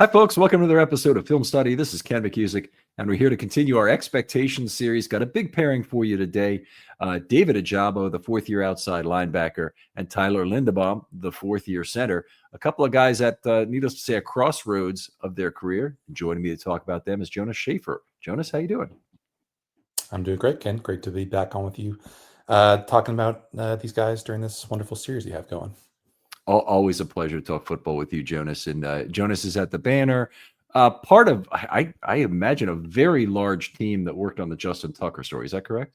Hi, folks. Welcome to another episode of Film Study. This is Ken McCusick, and we're here to continue our expectations series. Got a big pairing for you today. David Ojabo, the fourth-year outside linebacker, and Tyler Linderbaum, the fourth-year center. A couple of guys at, needless to say, a crossroads of their career. Joining me to talk about them is Jonas Schaefer. Jonas, how you doing? I'm doing great, Ken. Great to be back on with you, talking about these guys during this wonderful series you have going. Always a pleasure to talk football with you, Jonas. And Jonas is at the banner. Part of, I imagine, a very large team that worked on the Justin Tucker story. Is that correct?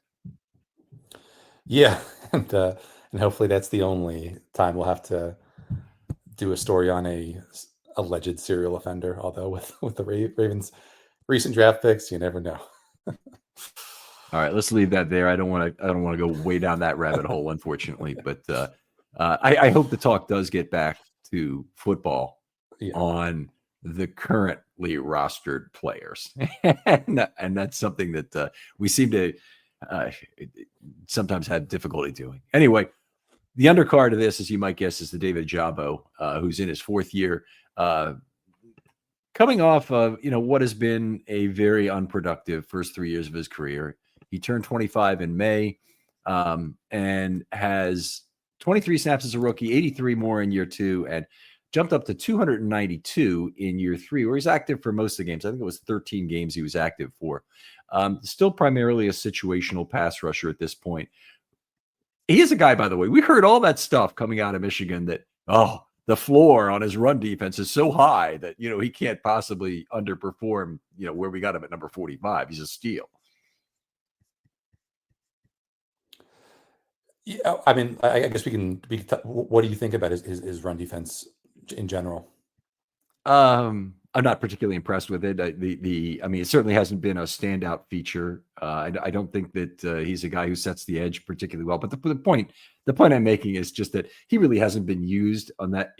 Yeah, and hopefully that's the only time we'll have to do a story on a alleged serial offender. Although with the Ravens' recent draft picks, you never know. All right, let's leave that there. I don't want to go way down that rabbit hole, unfortunately. But I hope the talk does get back to football on the currently rostered players, and that's something that we seem to sometimes have difficulty doing. Anyway, the undercard of this, as you might guess, is the David Ojabo, who's in his fourth year, coming off of what has been a very unproductive first 3 years of his career. He turned 25 in May, and has 23 snaps as a rookie, 83 more in year two, and jumped up to 292 in year three, where he's active for most of the games. I think it was 13 games he was active for. Still primarily a situational pass rusher at this point. He is a guy, by the way, we heard all that stuff coming out of Michigan that, the floor on his run defense is so high that, he can't possibly underperform, where we got him at number 45. He's a steal. Yeah, I mean, I guess what do you think about his run defense in general? I'm not particularly impressed with it. I mean, it certainly hasn't been a standout feature. I don't think that he's a guy who sets the edge particularly well. But the point I'm making is just that he really hasn't been used on that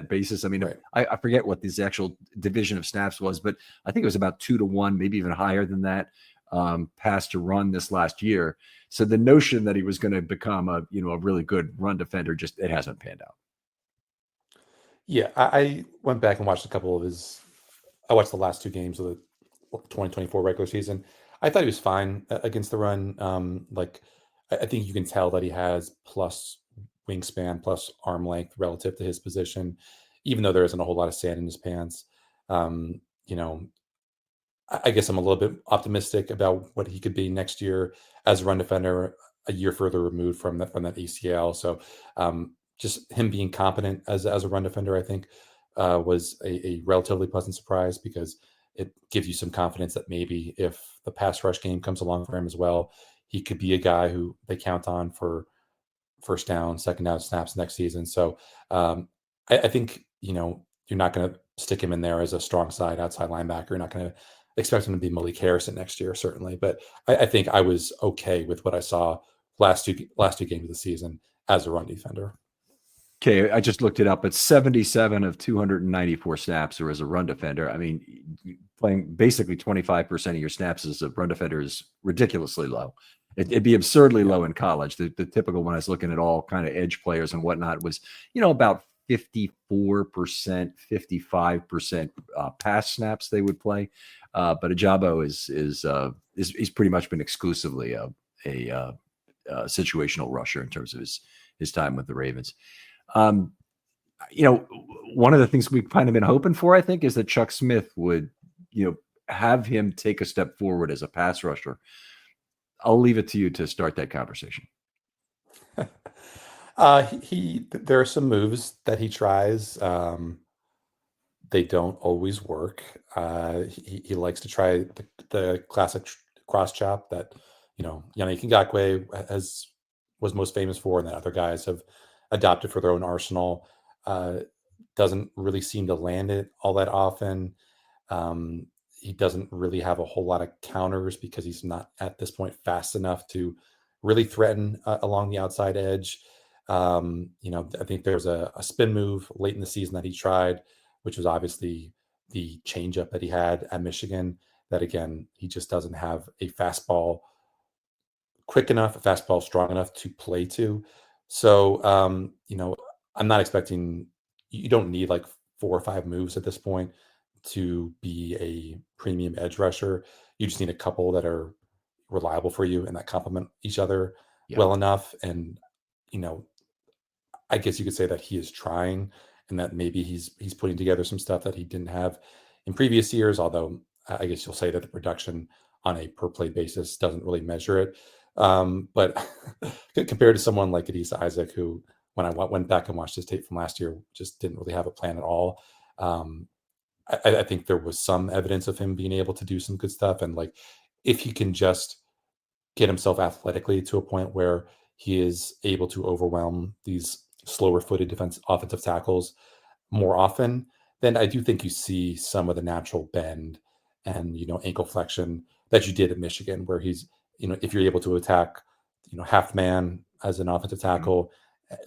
basis. I mean, right. I forget what this actual division of snaps was, but I think it was about 2-1, maybe even higher than that, pass to run this last year. So the notion that he was going to become a really good run defender, it hasn't panned out. Yeah, I went back and watched a couple of I watched the last two games of the 2024 regular season. I thought he was fine against the run. I think you can tell that he has plus wingspan, plus arm length relative to his position, even though there isn't a whole lot of sand in his pants. I guess I'm a little bit optimistic about what he could be next year as a run defender, a year further removed from that ACL. So just him being competent as a run defender, I think, was a relatively pleasant surprise, because it gives you some confidence that maybe if the pass rush game comes along for him as well, he could be a guy who they count on for first down, second down snaps next season. So I think, you're not going to stick him in there as a strong side outside linebacker. You're not going to expect him to be Malik Harrison next year, certainly. But I think I was okay with what I saw last two games of the season as a run defender. Okay, I just looked it up. It's 77 of 294 snaps or as a run defender. I mean, playing basically 25% of your snaps as a run defender is ridiculously low. It'd be absurdly low in college. The typical, when I was looking at all kind of edge players and whatnot, was, about 54%, 55% pass snaps they would play. But Ojabo is pretty much been exclusively a situational rusher in terms of his time with the Ravens. One of the things we've kind of been hoping for, I think, is that Chuck Smith would, have him take a step forward as a pass rusher. I'll leave it to you to start that conversation. There are some moves that he tries. They don't always work. He likes to try the classic cross chop that, Yannick Ngakoue was most famous for, and that other guys have adopted for their own arsenal. Doesn't really seem to land it all that often. He doesn't really have a whole lot of counters because he's not at this point fast enough to really threaten along the outside edge. I think there's a spin move late in the season that he tried, which was obviously the changeup that he had at Michigan. That, again, he just doesn't have a fastball quick enough, a fastball strong enough to play to. So, I'm not expecting, you don't need like 4 or 5 moves at this point. to be a premium edge rusher. You just need a couple that are reliable for you and that complement each other Yeah. well enough. And you know, I guess you could say that he is trying, and that maybe he's putting together some stuff that he didn't have in previous years. Although I guess you'll say that the production on a per play basis doesn't really measure it. But compared to someone like Adisa Isaac, who when I went back and watched his tape from last year, just didn't really have a plan at all. Um, I think there was some evidence of him being able to do some good stuff, and like if he can just get himself athletically to a point where he is able to overwhelm these slower footed offensive tackles more often, then I do think you see some of the natural bend and ankle flexion that you did at Michigan, where he's if you're able to attack half man as an offensive Mhm. tackle,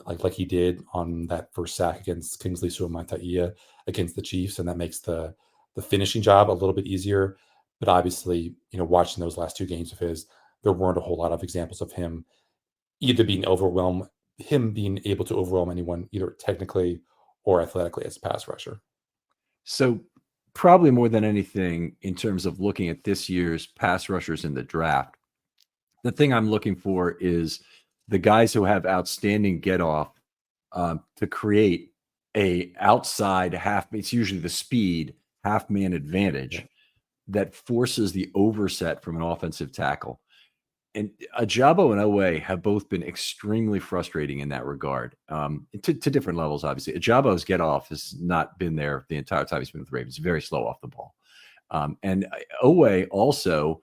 like he did on that first sack against Kingsley Suamataia against the Chiefs, and that makes the finishing job a little bit easier. But obviously, watching those last two games of his, there weren't a whole lot of examples of either him being able to overwhelm anyone either technically or athletically as a pass rusher. So probably more than anything, in terms of looking at this year's pass rushers in the draft, the thing I'm looking for is the guys who have outstanding get off to create a outside half. It's usually the speed half man Yeah. advantage that forces the overset from an offensive tackle. And Ojabo and Owe have both been extremely frustrating in that regard, to different levels. Obviously, Ajabo's get off has not been there the entire time he's been with the Ravens. Very slow off the ball, and Owe also.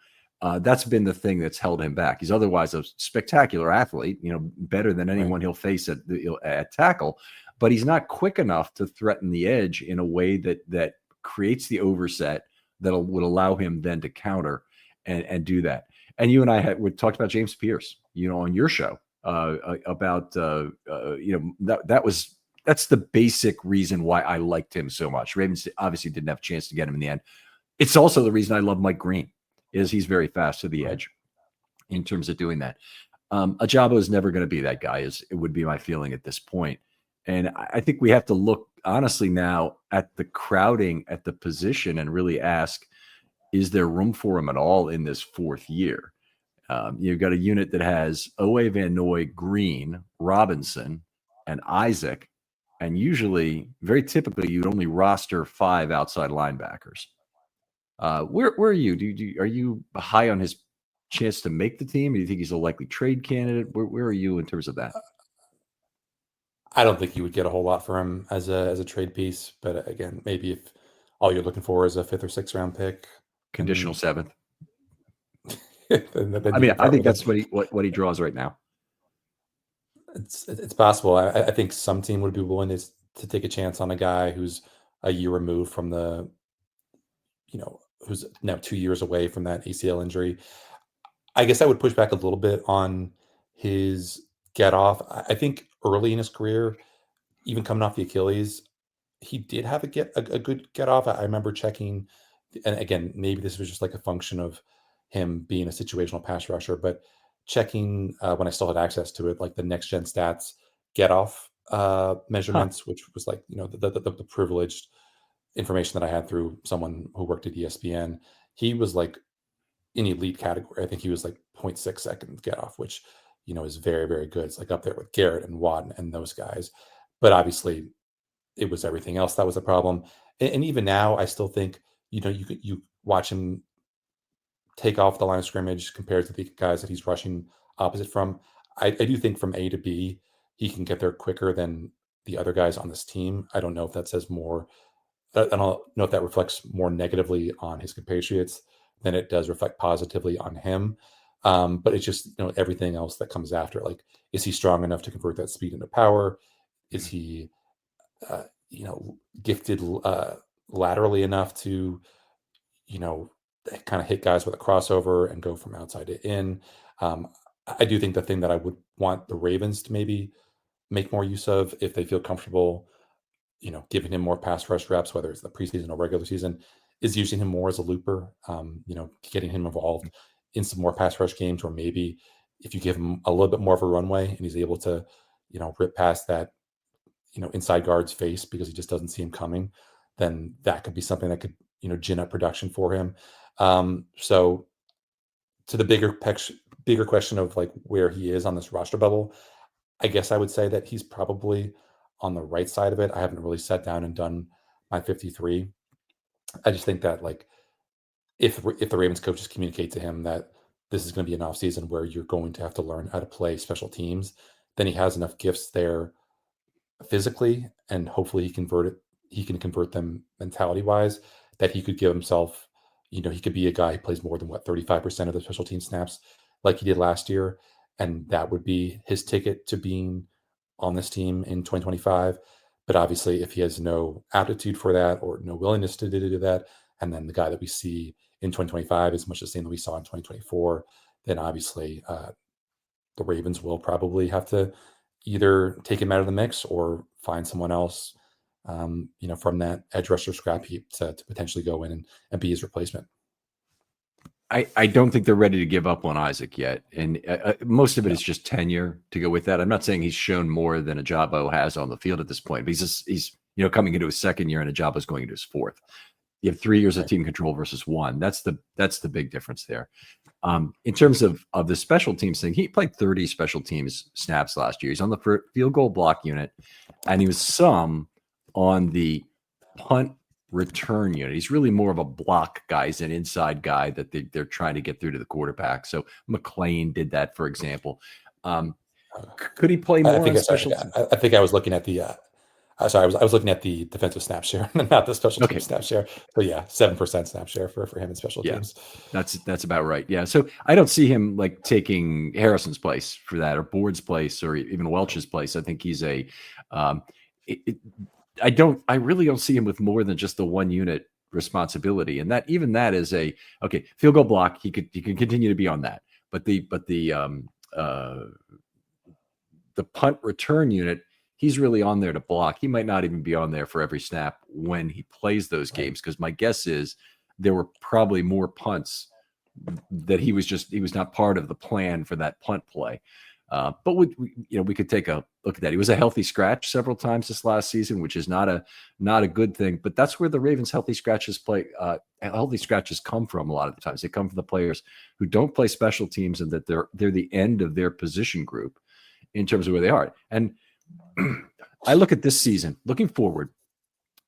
That's been the thing that's held him back. He's otherwise a spectacular athlete, better than Right. anyone he'll face at tackle, but he's not quick enough to threaten the edge in a way that creates the overset that would allow him then to counter and do that. And you and I we talked about James Pierce, on your show about that's the basic reason why I liked him so much. Ravens obviously didn't have a chance to get him in the end. It's also the reason I love Mike Green, is he's very fast to the Right. edge in terms of doing that. Ajabo is never going to be that guy, is it would be my feeling at this point. And I think we have to look honestly now at the crowding at the position and really ask, is there room for him at all in this fourth year? You've got a unit that has Owe, Van Noy, Green, Robinson, and Isaac. And usually, very typically, you'd only roster 5 outside linebackers. Where are you? Are you high on his chance to make the team? Do you think he's a likely trade candidate? Where are you in terms of that? I don't think you would get a whole lot for him as a trade piece, but again, maybe if all you're looking for is a 5th or 6th round pick, Conditional then 7th. then I you mean, can I part think with that's him. what he draws right now. It's possible. I think some team would be willing to take a chance on a guy who's a year removed from who's now 2 years away from that ACL injury. I guess I would push back a little bit on his get off. I think early in his career, even coming off the Achilles, he did have a good get off. I remember checking, and again, maybe this was just like a function of him being a situational pass rusher, but checking when I still had access to it, like the next gen stats get off Huh. measurements, which was like the privileged information that I had through someone who worked at ESPN. He was like in elite category. I think he was like 0.6 seconds get off, which is very, very good. It's like up there with Garrett and Watt and those guys. But obviously it was everything else that was a problem. And even now, I still think, you watch him take off the line of scrimmage compared to the guys that he's rushing opposite from. I do think from A to B, he can get there quicker than the other guys on this team. I don't know if that says more. I don't know if that reflects more negatively on his compatriots than it does reflect positively on him. But it's just everything else that comes after. Like, is he strong enough to convert that speed into power? Is he gifted laterally enough to you know kind of hit guys with a crossover and go from outside to in? Um, I do think the thing that I would want the Ravens to maybe make more use of, if they feel comfortable giving him more pass rush reps, whether it's the preseason or regular season, is using him more as a looper. Getting him involved in some more pass rush games, or maybe if you give him a little bit more of a runway and he's able to, rip past that inside guard's face because he just doesn't see him coming, then that could be something that could gin up production for him. So to the bigger question of like where he is on this roster bubble, I guess I would say that he's probably on the right side of it. I haven't really sat down and done my 53. I just think that like if the Ravens coaches communicate to him that this is going to be an offseason where you're going to have to learn how to play special teams, then he has enough gifts there physically, and hopefully he can convert them mentality wise, that he could give himself, he could be a guy who plays more than 35% of the special team snaps like he did last year. And that would be his ticket to being on this team in 2025. But obviously, if he has no aptitude for that or no willingness to do that, and then the guy that we see in 2025 is much the same that we saw in 2024, then obviously the Ravens will probably have to either take him out of the mix or find someone else, from that edge rusher scrap heap to potentially go in and be his replacement. I don't think they're ready to give up on Isaac yet. And most of it is just tenure to go with that. I'm not saying he's shown more than Ojabo has on the field at this point, but he's coming into his second year and Ojabo's going into his fourth. You have 3 years of team control versus 1. That's the big difference there. In terms of the special teams thing, he played 30 special teams snaps last year. He's on the field goal block unit, and he was some on the punt return unit. He's really more of a block guy. He's an inside guy that they're trying to get through to the quarterback. So McLean did that, for example. Could he play more on special teams? I think I was looking at the sorry, I was looking at the defensive snap share, not the special team snap share. So yeah, 7% snap share for him in special teams. That's about right. Yeah. So I don't see him like taking Harrison's place for that, or Board's place, or even Welch's place. I think he's I really don't see him with more than just the one unit responsibility. And that is field goal block. He can continue to be on that, but the punt return unit, he's really on there to block. He might not even be on there for every snap when he plays those games, because my guess is there were probably more punts that he was not part of the plan for that punt play. But we could take a look at that. He was a healthy scratch several times this last season, which is not a good thing. But that's where the Ravens' healthy scratches come from. A lot of the times they come from the players who don't play special teams, and that they're the end of their position group in terms of where they are. And I look at this season, looking forward,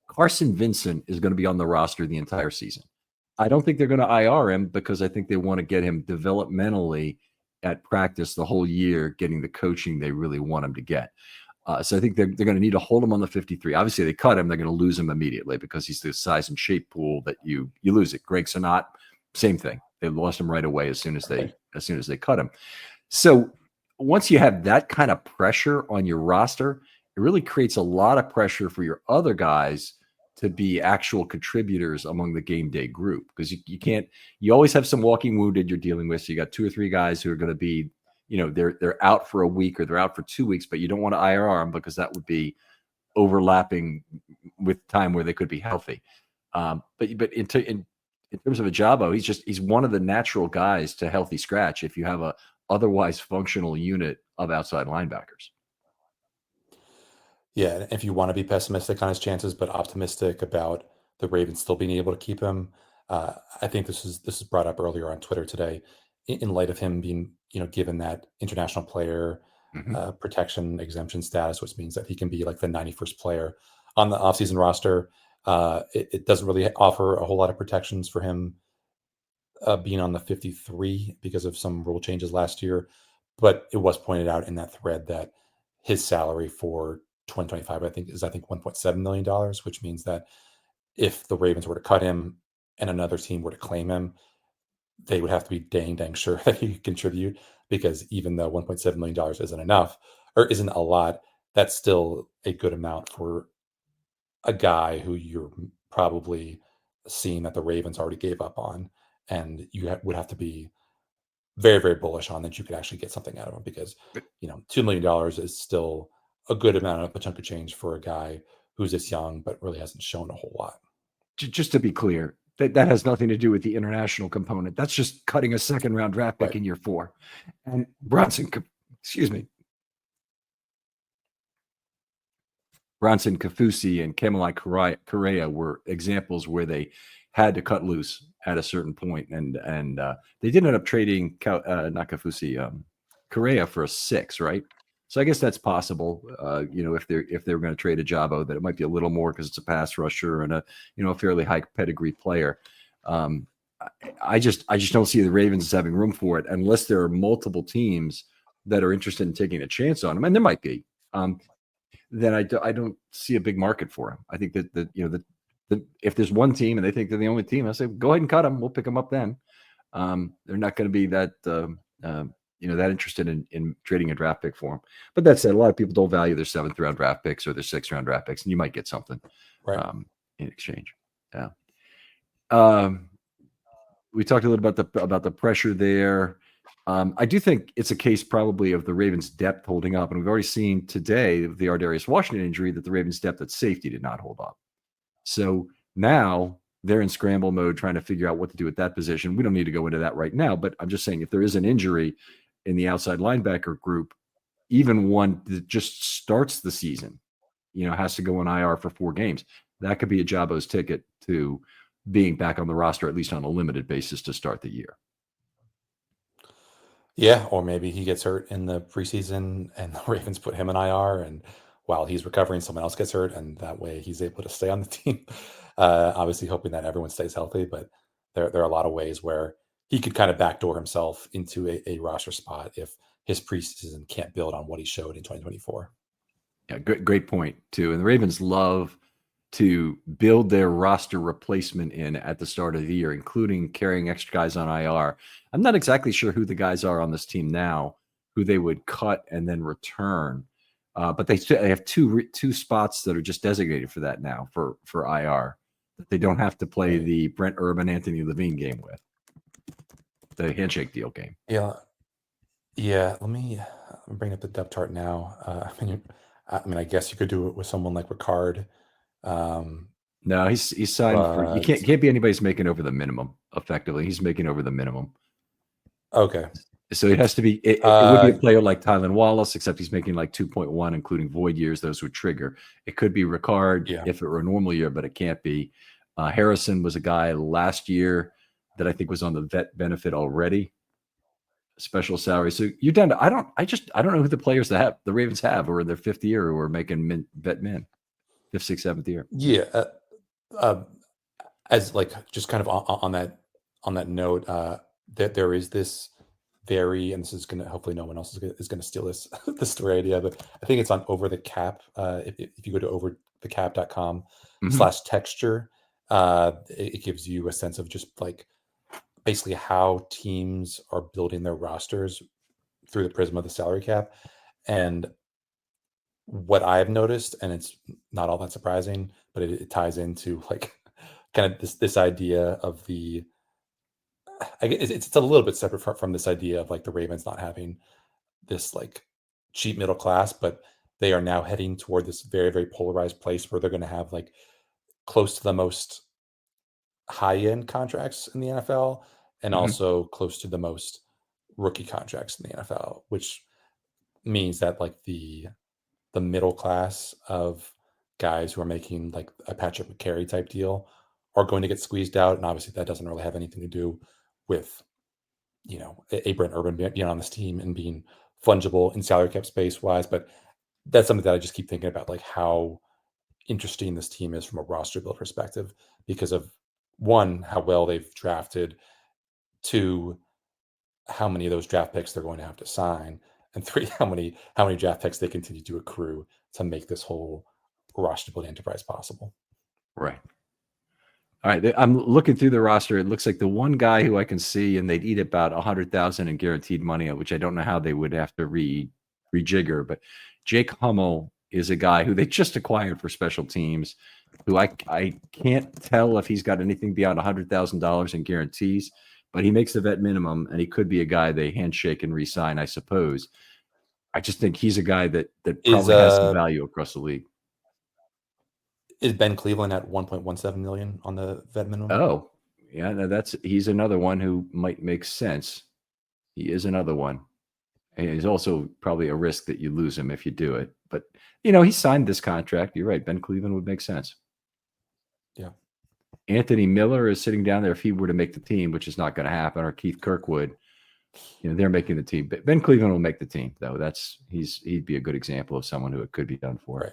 Carson Vincent is going to be on the roster the entire season. I don't think they're going to IR him, because I think they want to get him developmentally at practice the whole year, getting the coaching they really want him to get. So I think they're going to need to hold him on the 53. Obviously, they cut him, they're going to lose him immediately, because he's the size and shape pool that you lose it. Greg Sonat, same thing. They lost him right away as soon as they cut him. So once you have that kind of pressure on your roster, it really creates a lot of pressure for your other guys to be actual contributors among the game day group, because you always have some walking wounded you're dealing with. So you got 2 or 3 guys who are going to be, they're out for a week or they're out for 2 weeks, but you don't want to IR them, because that would be overlapping with time where they could be healthy. But in terms of Ojabo, he's one of the natural guys to healthy scratch if you have a otherwise functional unit of outside linebackers. Yeah, if you want to be pessimistic on his chances, but optimistic about the Ravens still being able to keep him, I think this is brought up earlier on Twitter today, in light of him being, given that international player protection exemption status, which means that he can be like the 91st player on the offseason roster. It doesn't really offer a whole lot of protections for him being on the 53 because of some rule changes last year. But it was pointed out in that thread that his salary for 2025, I think $1.7 million, which means that if the Ravens were to cut him and another team were to claim him, they would have to be dang sure that he could contribute, because even though $1.7 million isn't enough or isn't a lot, that's still a good amount for a guy who you're probably seeing that the Ravens already gave up on, and you would have to be very, very bullish on that you could actually get something out of him, because $2 million is still a good amount of a chunk of change for a guy who's this young but really hasn't shown a whole lot. Just to be clear, that has nothing to do with the international component. That's just cutting a second round draft pick in year 4. And Bronson Kafusi and Kemalai Correa were examples where they had to cut loose at a certain point, and they did end up trading Correa for a 6, right? So I guess that's possible. If they're going to trade Ojabo, that it might be a little more because it's a pass rusher and a fairly high pedigree player. I just don't see the Ravens as having room for it unless there are multiple teams that are interested in taking a chance on him, and there might be. Then I don't see a big market for him. I think that if there's one team and they think they're the only team, I say go ahead and cut him. We'll pick him up then. They're not going to be that that interested in trading a draft pick for him. But that said, a lot of people don't value their 7th round draft picks or their 6th round draft picks, and you might get something in exchange. Yeah. We talked a little about the pressure there. I do think it's a case probably of the Ravens' depth holding up, and we've already seen today the Ardarius Washington injury that the Ravens' depth at safety did not hold up. So now they're in scramble mode trying to figure out what to do at that position. We don't need to go into that right now, but I'm just saying if there is an injury in the outside linebacker group, even one that just starts the season, has to go on IR for 4 games. That could be Ojabo's ticket to being back on the roster, at least on a limited basis to start the year. Yeah, or maybe he gets hurt in the preseason and the Ravens put him in IR, and while he's recovering, someone else gets hurt, and that way he's able to stay on the team. Obviously, hoping that everyone stays healthy, but there are a lot of ways where he could kind of backdoor himself into a roster spot if his preseason can't build on what he showed in 2024. Yeah, great point too. And the Ravens love to build their roster replacement in at the start of the year, including carrying extra guys on IR. I'm not exactly sure who the guys are on this team now, who they would cut and then return. But they have two spots that are just designated for that now for IR that they don't have to play the Brent Urban, Anthony Levine game with, the handshake deal game. Yeah. Let me bring up the depth chart now. I guess you could do it with someone like Ricard. No, he's signed for. You can't be anybody's making over the minimum. Effectively, he's making over the minimum. Okay. So it has to be. It would be a player like Tylan Wallace, except he's making like 2.1, including void years. Those would trigger. It could be Ricard if it were a normal year, but it can't be. Harrison was a guy last year that I think was on the vet benefit already, special salary. So you're down to I don't know who the players that the Ravens have who are in their 5th year who are making vet min, 5th, 6th, 7th year. Yeah. As like just kind of on that note, that there is this and this is gonna hopefully no one else is gonna steal this story idea, but I think it's on Over the Cap. If you go to overthecap.com/texture, it gives you a sense of just like basically how teams are building their rosters through the prism of the salary cap. And what I've noticed, and it's not all that surprising, but it ties into like kind of this idea of the, I guess it's a little bit separate from this idea of like the Ravens not having this like cheap middle class, but they are now heading toward this very, very polarized place where they're going to have like close to the most high-end contracts in the NFL and also close to the most rookie contracts in the NFL, which means that like the middle class of guys who are making like a Patrick McCary type deal are going to get squeezed out. And obviously that doesn't really have anything to do with, a Brent Urban being on this team and being fungible in salary cap space wise. But that's something that I just keep thinking about, like how interesting this team is from a roster build perspective because of, one, how well they've drafted, two, how many of those draft picks they're going to have to sign, and three, how many draft picks they continue to accrue to make this whole roster building enterprise possible. Right. All right. I'm looking through the roster. It looks like the one guy who I can see, and they'd eat about $100,000 in guaranteed money, which I don't know how they would have to rejigger. But Jake Hummel is a guy who they just acquired for special teams, who I can't tell if he's got anything beyond $100,000 in guarantees, but he makes the vet minimum, and he could be a guy they handshake and re-sign, I suppose. I just think he's a guy that probably has some value across the league. Is Ben Cleveland at $1.17 million on the vet minimum? Oh, yeah, no, he's another one who might make sense. He is another one. And he's also probably a risk that you lose him if you do it. But he signed this contract. You're right. Ben Cleveland would make sense. Yeah. Anthony Miller is sitting down there if he were to make the team, which is not going to happen, or Keith Kirkwood. They're making the team. Ben Cleveland will make the team, though. He'd be a good example of someone who it could be done for. Right.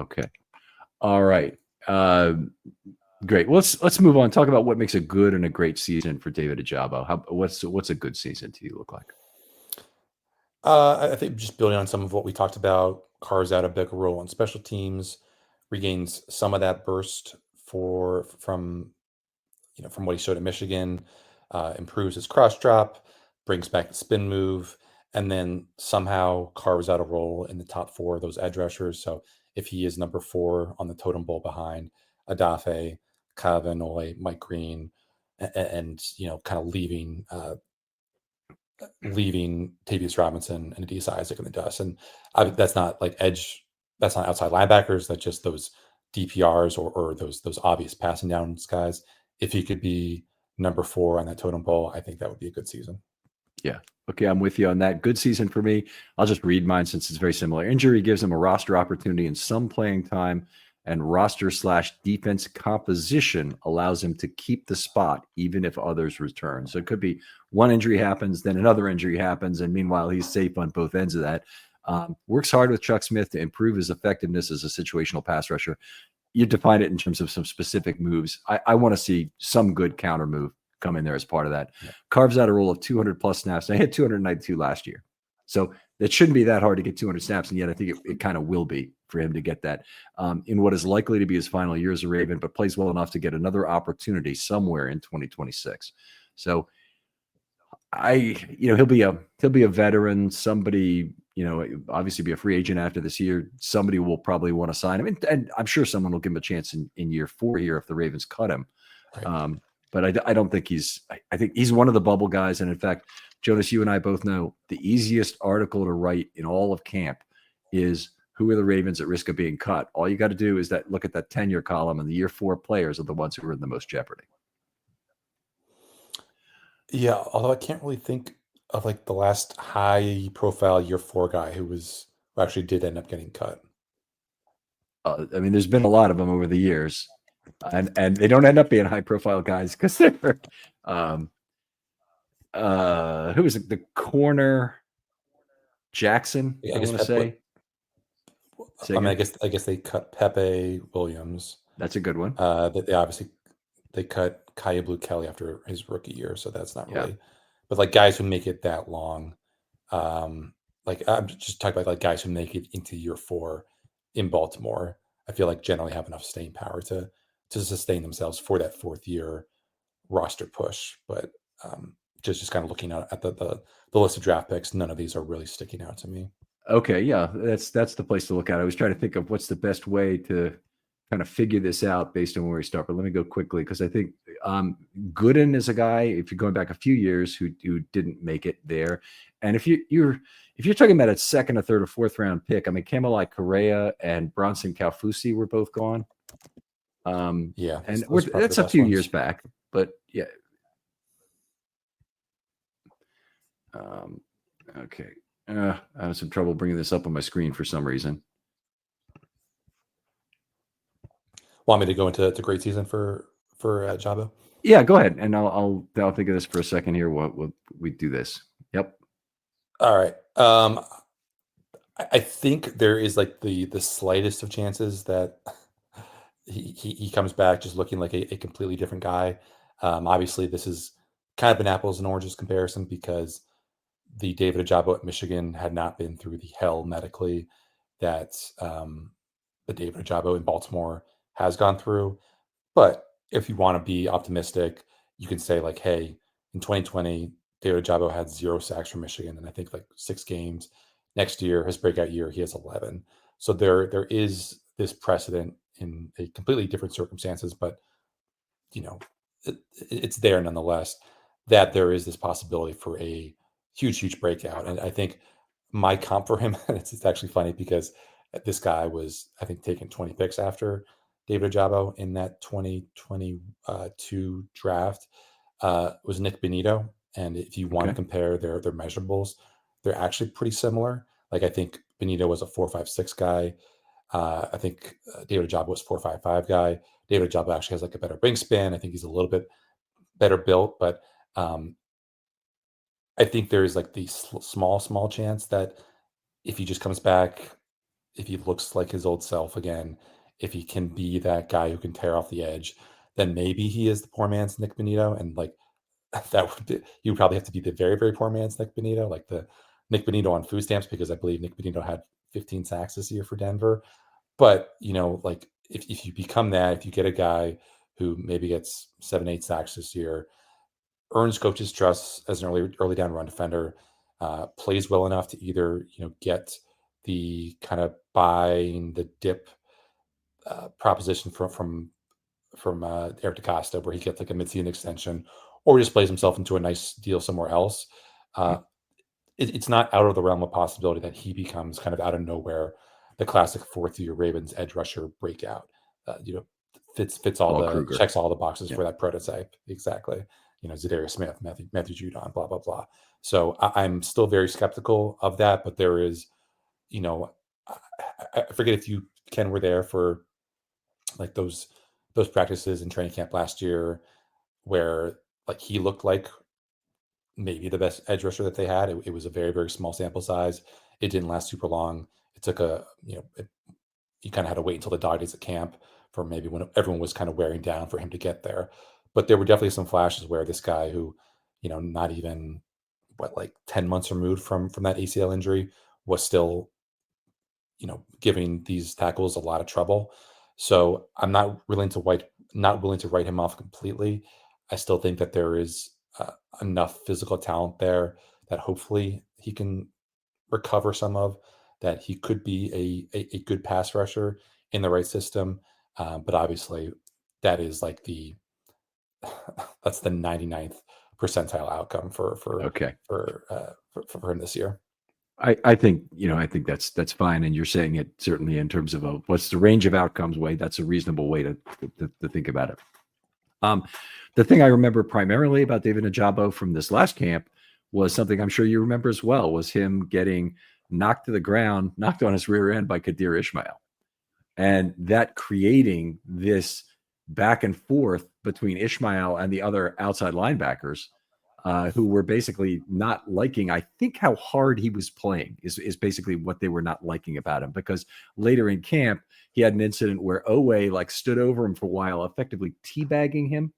Okay. All right. Great. Well, let's move on. Talk about what makes a good and a great season for David Ojabo. What's a good season to you look like? I think just building on some of what we talked about, carves out a bigger role on special teams, regains some of that burst from what he showed at Michigan, improves his cross drop, brings back the spin move, and then somehow carves out a role in the top four of those edge rushers. So if he is number 4 on the totem pole behind Adafe, Kevin Oestreicher, Mike Green, and kind of leaving Tavius Robinson and Adisa Isaac in the dust. And that's not like edge, that's not outside linebackers, that's just those DPRs or those obvious passing down guys. If he could be number 4 on that totem pole, I think that would be a good season. Yeah. Okay, I'm with you on that. Good season for me. I'll just read mine since it's very similar. Injury gives him a roster opportunity and some playing time, and roster/defense composition allows him to keep the spot even if others return. So it could be one injury happens, then another injury happens, and meanwhile he's safe on both ends of that. Works hard with Chuck Smith to improve his effectiveness as a situational pass rusher. You define it in terms of some specific moves. I want to see some good counter move come in there as part of that. Yeah. Carves out a role of 200 plus snaps. I hit 292 last year. So it shouldn't be that hard to get 200 snaps, and yet I think it kind of will be for him to get that in what is likely to be his final year as a Raven, but plays well enough to get another opportunity somewhere in 2026. So he'll be a veteran. Somebody, obviously be a free agent after this year. Somebody will probably want to sign him, and I'm sure someone will give him a chance in year 4 here if the Ravens cut him. Right. But I don't think I think he's one of the bubble guys. And in fact, Jonas, you and I both know the easiest article to write in all of camp is who are the Ravens at risk of being cut. All you got to do is look at that tenure column, and the year 4 players are the ones who are in the most jeopardy. Yeah, although I can't really think of like the last high profile year 4 guy who actually did end up getting cut. I mean, there's been a lot of them over the years. And they don't end up being high profile guys because they're who is it? The corner Jackson, Yeah, I want to say. I guess they cut Pepe Williams. That's a good one. They cut Kaya Blue Kelly after his rookie year, so that's not really. But like guys who make it that long, like I'm just talking about like guys who make it into year 4 in Baltimore. I feel like generally have enough staying power to sustain themselves for that 4th year roster push. But just kind of looking at the list of draft picks, none of these are really sticking out to me. Okay, yeah, that's the place to look at. I was trying to think of what's the best way to kind of figure this out based on where we start. But let me go quickly because I think Gooden is a guy, if you're going back a few years, who didn't make it there. And if you're talking about a 2nd, a 3rd, or 4th round pick, I mean, Kamalai Correa and Bronson Kaufusi were both gone. Yeah, and that's a few years back, but yeah. Okay. I have some trouble bringing this up on my screen for some reason. Want me to go into great season for Ojabo? Yeah, go ahead, and I'll think of this for a second here. What we do this? Yep. All right. I think there is like the slightest of chances that he comes back just looking like a completely different guy. Obviously, this is kind of an apples and oranges comparison because the David Ojabo at Michigan had not been through the hell medically that the David Ojabo in Baltimore has gone through. But if you want to be optimistic, you can say like, hey, in 2020, David Ojabo had 0 sacks for Michigan, and I think like 6 games. Next year, his breakout year, he has 11. So there is this precedent in a completely different circumstances, but it's there nonetheless that there is this possibility for a huge breakout. And I think my comp for him, it's actually funny because this guy was, I think, taken 20 picks after David Ojabo in that 2022 draft, was Nick Benito. And if you want to compare their measurables, they're actually pretty similar. Like I think Benito was a 4.56 guy. I think David Ojabo was 4.55 guy. David Ojabo actually has like a better wingspan. I think he's a little bit better built, but I think there is like the small chance that if he just comes back, if he looks like his old self again, if he can be that guy who can tear off the edge, then maybe he is the poor man's Nick Bonito, and like that would be, he would probably have to be the very very poor man's Nick Bonito, like the Nick Bonito on food stamps, because I believe Nick Bonito had 15 sacks this year for Denver. But like if you become that, if you get a guy who maybe gets 7-8 sacks this year, earns coaches' trust as an early down run defender, plays well enough to either get the kind of buying the dip proposition from Eric DaCosta, where he gets like a midseason extension, or just plays himself into a nice deal somewhere else. It's not out of the realm of possibility that he becomes kind of out of nowhere the classic fourth-year Ravens edge rusher breakout. Fits all Paul the Kruger. checks all the boxes for that prototype. Exactly. Zadarius Smith, Matthew Judon, blah blah blah. So I'm still very skeptical of that, but there is, I forget if you Ken were there for like those practices in training camp last year, where like he looked like maybe the best edge rusher that they had. It was a very very small sample size. It didn't last super long. It took you kind of had to wait until the dog days at camp for maybe when everyone was kind of wearing down for him to get there. But there were definitely some flashes where this guy who, not even like 10 months removed from that ACL injury was still, giving these tackles a lot of trouble. So I'm not willing to write him off completely. I still think that there is enough physical talent there that hopefully he can recover some of, that he could be a good pass rusher in the right system. But obviously that is like that's the 99th percentile outcome for him this year. I think that's fine, and you're saying it certainly in terms of what's the range of outcomes way. That's a reasonable way to think about it. The thing I remember primarily about David Ojabo from this last camp was something I'm sure you remember as well, was him getting knocked to the ground, knocked on his rear end by Kadir Ishmael, and that creating this back and forth between Ishmael and the other outside linebackers, who were basically not liking, I think, how hard he was playing is basically what they were not liking about him. Because later in camp, he had an incident where Owe like stood over him for a while, effectively teabagging him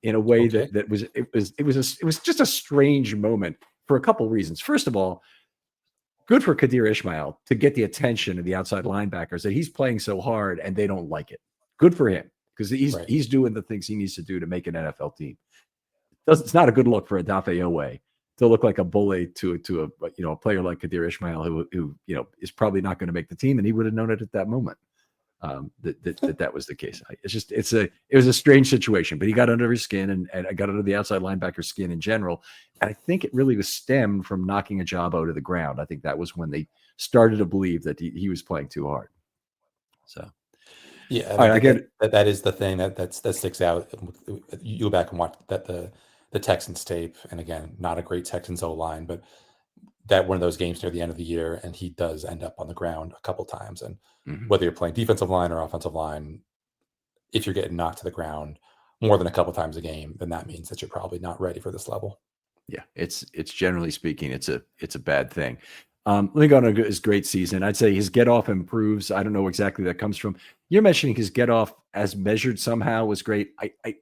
in a way that was just a strange moment for a couple reasons. First of all, good for Kadir Ishmael to get the attention of the outside linebackers that he's playing so hard and they don't like it. Good for him, because he's doing the things he needs to do to make an NFL team. It's not a good look for Odafe Owe to look like a bully to a player like Kadir Ishmael who is probably not going to make the team, and he would have known it at that moment. That was the case. It was a strange situation, but he got under his skin and got under the outside linebacker's skin in general. And I think it really was stemmed from knocking Ojabo to the ground. I think that was when they started to believe that he was playing too hard. So, yeah, I get that is the thing that sticks out. You go back and watch the Texans tape, and again, not a great Texans O-line, but that one of those games near the end of the year, and he does end up on the ground a couple times. And whether you're playing defensive line or offensive line, if you're getting knocked to the ground more than a couple times a game, then that means that you're probably not ready for this level. Yeah, it's generally speaking, it's a bad thing. Let me go on his great season. I'd say his get off improves. I don't know exactly that comes from. You're mentioning his get off as measured somehow was great.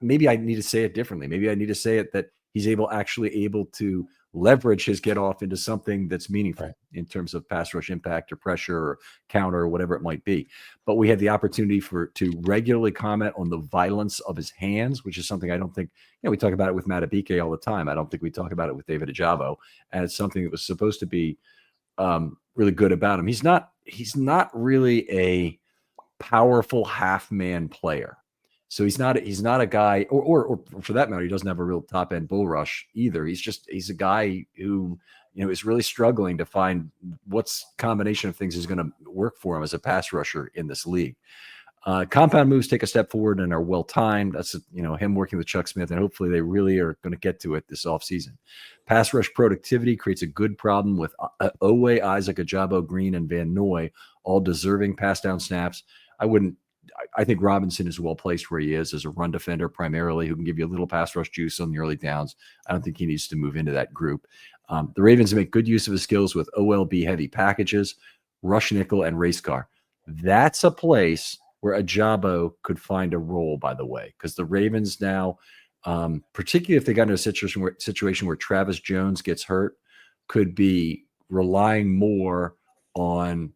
Maybe I need to say it differently. Maybe I need to say it that he's actually able to leverage his get off into something that's meaningful in terms of pass rush impact or pressure or counter or whatever it might be. But we had the opportunity to regularly comment on the violence of his hands, which is something I don't think, we talk about it with Matt Abike all the time. I don't think we talk about it with David Ojabo. And it's something that was supposed to be really good about him. He's not really a powerful half man player. So he's not a guy, or for that matter, he doesn't have a real top end bull rush either. He's a guy who, is really struggling to find what's combination of things is going to work for him as a pass rusher in this league. Compound moves take a step forward and are well timed. That's him working with Chuck Smith, and hopefully they really are going to get to it this offseason. Pass rush productivity creates a good problem with Owe, Isaac, Ojabo, Green, and Van Noy all deserving pass down snaps. I think Robinson is well placed where he is as a run defender primarily, who can give you a little pass rush juice on the early downs. I don't think he needs to move into that group. The Ravens make good use of his skills with OLB heavy packages, rush nickel, and race car. That's a place where Ojabo could find a role, by the way, because the Ravens now, particularly if they got into a situation where Travis Jones gets hurt, could be relying more on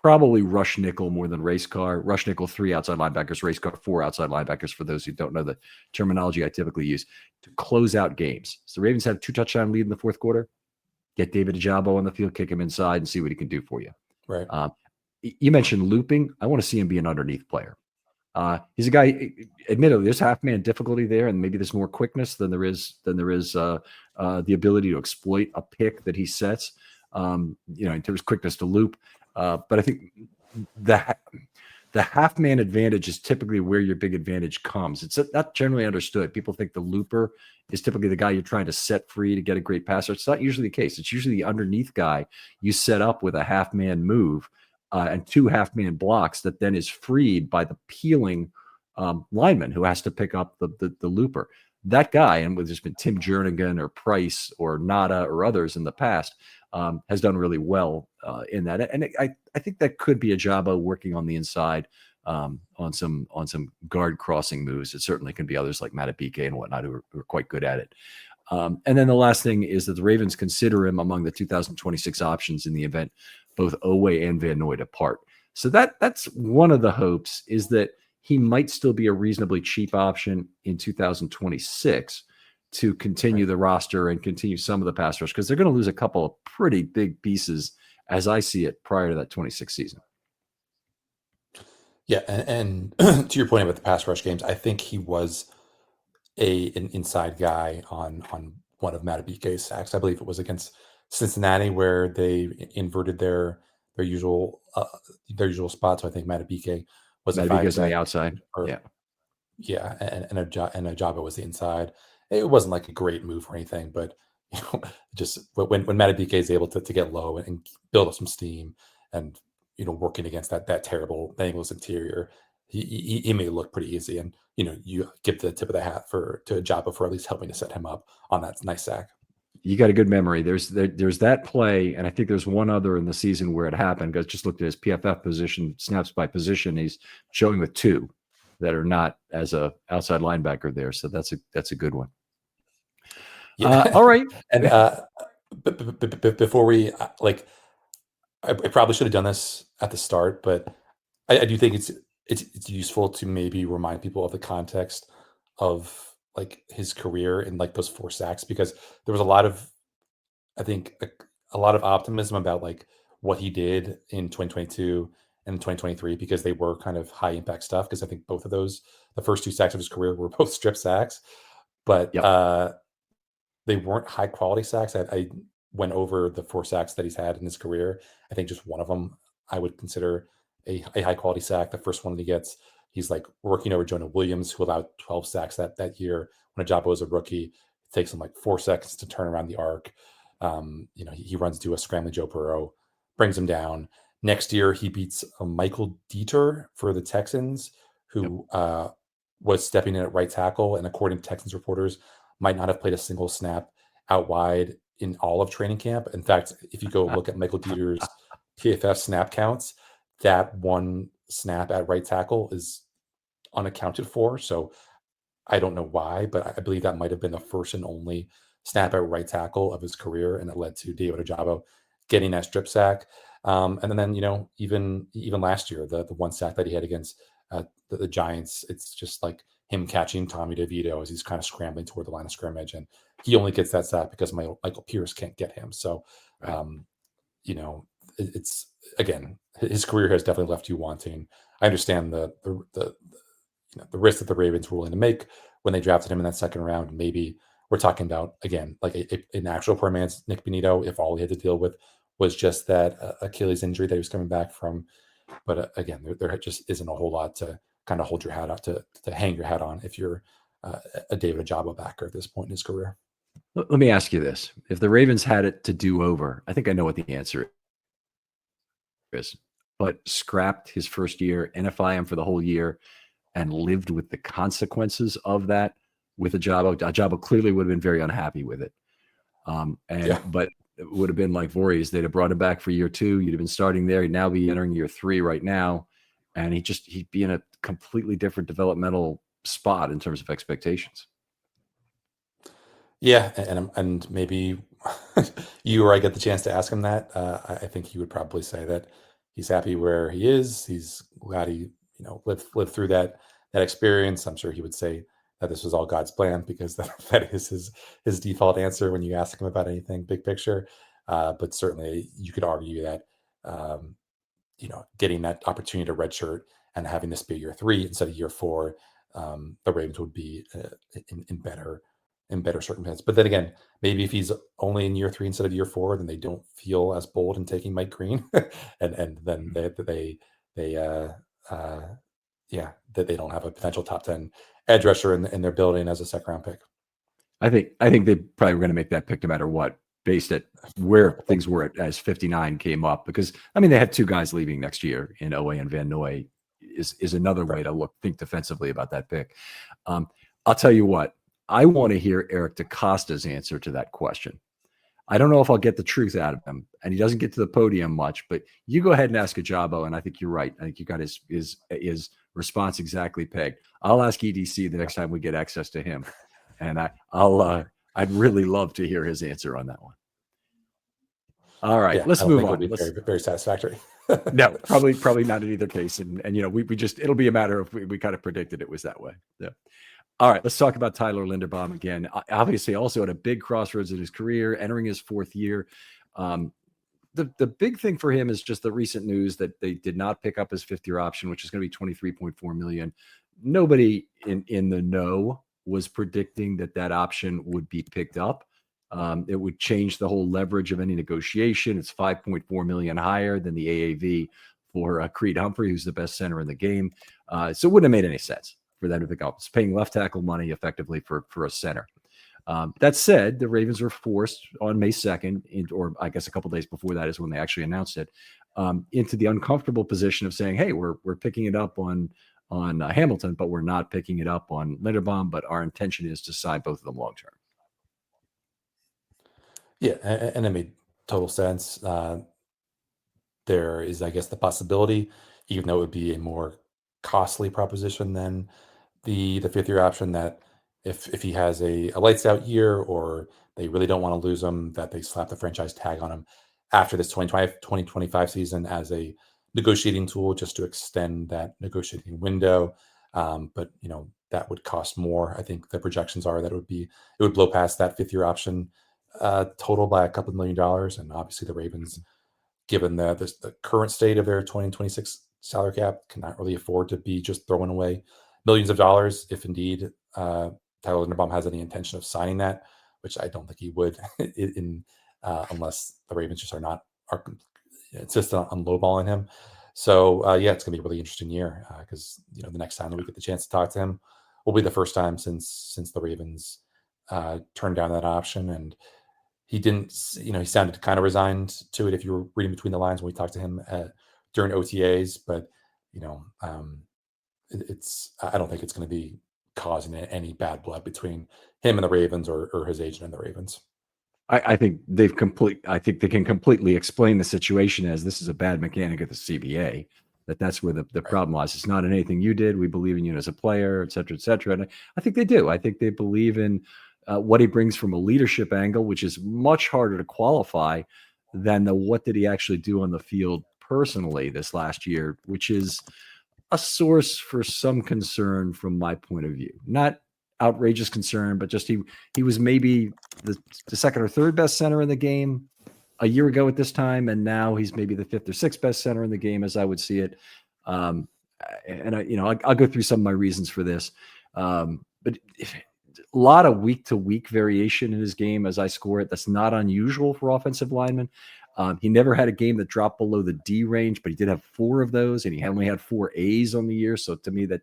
probably rush nickel more than race car. Rush nickel, 3 outside linebackers, race car, 4 outside linebackers, for those who don't know the terminology I typically use, to close out games. So the Ravens had a 2-touchdown lead in the fourth quarter. Get David Ojabo on the field, kick him inside, and see what he can do for you. Right. You mentioned looping. I want to see him be an underneath player. He's a guy, admittedly, there's half-man difficulty there, and maybe there's more quickness than there is the ability to exploit a pick that he sets, in terms of quickness to loop. But I think the half-man advantage is typically where your big advantage comes. It's not generally understood. People think the looper is typically the guy you're trying to set free to get a great passer. It's not usually the case. It's usually the underneath guy you set up with a half-man move and 2 half-man blocks that then is freed by the peeling lineman who has to pick up the looper. That guy, and there's been Tim Jernigan or Price or Nada or others in the past, has done really well in that. And I think that could be Ojabo working on the inside on some guard crossing moves. It certainly can be others like Matabike and whatnot who are quite good at it. And then the last thing is that the Ravens consider him among the 2026 options in the event both Owe and Van Noy depart. So that's one of the hopes, is that he might still be a reasonably cheap option in 2026 to continue the roster and continue some of the pass rush, because they're going to lose a couple of pretty big pieces as I see it prior to that 26 season. Yeah, and to your point about the pass rush games, I think he was an inside guy on one of Matabike's sacks. I believe it was against Cincinnati where they inverted their usual spot. So I think Matabike was on the outside. Yeah, and Ojabo was the inside. It wasn't like a great move or anything, but just when Matabike is able to get low and build up some steam, and working against that terrible Bengals interior, he may look pretty easy. And you give the tip of the hat to Ojabo for at least helping to set him up on that nice sack. You got a good memory. There's that play, and I think there's one other in the season where it happened. Because just looked at his PFF position, snaps by position. He's showing with 2 that are not as a outside linebacker there. So that's a good one. Yeah. All right. And before we I probably should have done this at the start, but I do think it's useful to maybe remind people of the context of his career and those 4 sacks, because there was a lot of optimism about what he did in 2022 and 2023, because they were kind of high impact stuff. Because I think both of those, the first 2 sacks of his career, were both strip sacks, but they weren't high quality sacks. I went over the 4 sacks that he's had in his career. I think just one of them I would consider a high quality sack. The first one that he gets, he's working over Jonah Williams, who allowed 12 sacks that year when Ojabo was a rookie. It takes him 4 seconds to turn around the arc. He runs to a scrambling Joe Burrow, brings him down. Next year, he beats Michael Dieter for the Texans, who was stepping in at right tackle, and according to Texans reporters, might not have played a single snap out wide in all of training camp. In fact, if you go look at Michael Dieter's PFF snap counts, that one snap at right tackle is unaccounted for. So I don't know why, but I believe that might have been the first and only snap at right tackle of his career, and it led to David Ojabo getting that strip sack. And then even last year, the one sack that he had against the Giants, it's just him catching Tommy DeVito as he's kind of scrambling toward the line of scrimmage, and he only gets that sack because Michael Pierce can't get him. So, it's again, his career has definitely left you wanting. I understand the risk that the Ravens were willing to make when they drafted him in that second round. Maybe we're talking about, again, an actual poor man's Nick Benito, if all he had to deal with was just that Achilles injury that he was coming back from But again, there just isn't a whole lot to kind of hold your hat out to hang your hat on if you're a David Ojabo backer at this point in his career. Let me ask you this: if the Ravens had it to do over, I think I know what the answer is, but scrapped his first year, NFI him for the whole year, and lived with the consequences of that with Ojabo clearly would have been very unhappy with it. But it would have been like Voorhees. They'd have brought him back for year 2. You'd have been starting there. He'd now be entering year 3 right now. And he'd be in a completely different developmental spot in terms of expectations. Yeah. And maybe you or I get the chance to ask him that. I think he would probably say that he's happy where he is. He's glad he, lived through that experience. I'm sure he would say that this was all God's plan, because that is his default answer when you ask him about anything big picture. But certainly you could argue that, getting that opportunity to redshirt and having this be year 3 instead of year 4, the Ravens would be in better circumstances. But then again, maybe if he's only in year 3 instead of year 4, then they don't feel as bold in taking Mike Green, and then that they don't have a potential top 10 edge rusher in their building as a second round pick. I think they probably were going to make that pick no matter what, based at where things were as 59 came up, because they have 2 guys leaving next year in Owe and Van Noy is another way to think defensively about that pick. I'll tell you what, I want to hear Eric DeCosta's answer to that question. I don't know if I'll get the truth out of him, and he doesn't get to the podium much, but you go ahead and ask Ojabo, and I think you're right. I think you got his response exactly pegged. I'll ask EDC the next time we get access to him, and I'd really love to hear his answer on that one. All right, let's move on. It would be very, very satisfactory. No, probably not in either case, and we just, it'll be a matter of we kind of predicted it was that way. Yeah. All right, let's talk about Tyler Linderbaum again. Obviously, also at a big crossroads in his career, entering his 4th year. The big thing for him is just the recent news that they did not pick up his 5th-year option, which is going to be $23.4 million. Nobody in the know was predicting that option would be picked up. It would change the whole leverage of any negotiation. It's $5.4 million higher than the AAV for Creed Humphrey, who's the best center in the game. So it wouldn't have made any sense for them to pick up. It's paying left tackle money effectively for a center. That said, the Ravens were forced on May 2nd, or I guess a couple days before that is when they actually announced it, into the uncomfortable position of saying, "Hey, we're picking it up on Hamilton, but we're not picking it up on Linderbaum. But our intention is to sign both of them long term." Yeah, and it made total sense. There is, I guess, the possibility, even though it would be a more costly proposition than the 5th-year option, that if he has a lights out year, or they really don't want to lose him, that they slap the franchise tag on him after this 2025 season as a negotiating tool, just to extend that negotiating window. But that would cost more. I think the projections are that it would blow past that 5th-year option total by a couple $1 million. And obviously the Ravens, given the current state of their 2026 salary cap, cannot really afford to be just throwing away millions of dollars if indeed Tyler Linderbaum has any intention of signing that, which I don't think he would, unless the Ravens just are insistent on lowballing him. So it's going to be a really interesting year, because the next time that we get the chance to talk to him will be the first time since the Ravens turned down that option. And he didn't, he sounded kind of resigned to it if you were reading between the lines when we talked to him during OTAs. But I don't think it's going to be causing any bad blood between him and the Ravens, or his agent and the Ravens. I think they can completely explain the situation as this is a bad mechanic at the CBA. That's where the problem lies. It's not in anything you did. We believe in you as a player, et cetera, et cetera. And I think they do. I think they believe in what he brings from a leadership angle, which is much harder to qualify than what did he actually do on the field personally this last year, which is a source for some concern from my point of view. Not outrageous concern, but just he was maybe the 2nd or 3rd best center in the game a year ago at this time, and now he's maybe the 5th or 6th best center in the game, as I would see it. And I'll go through some of my reasons for this, but a lot of week to week variation in his game as I score it. That's not unusual for offensive linemen. He never had a game that dropped below the D range, but he did have 4 of those, and he only had 4 A's on the year. So to me, that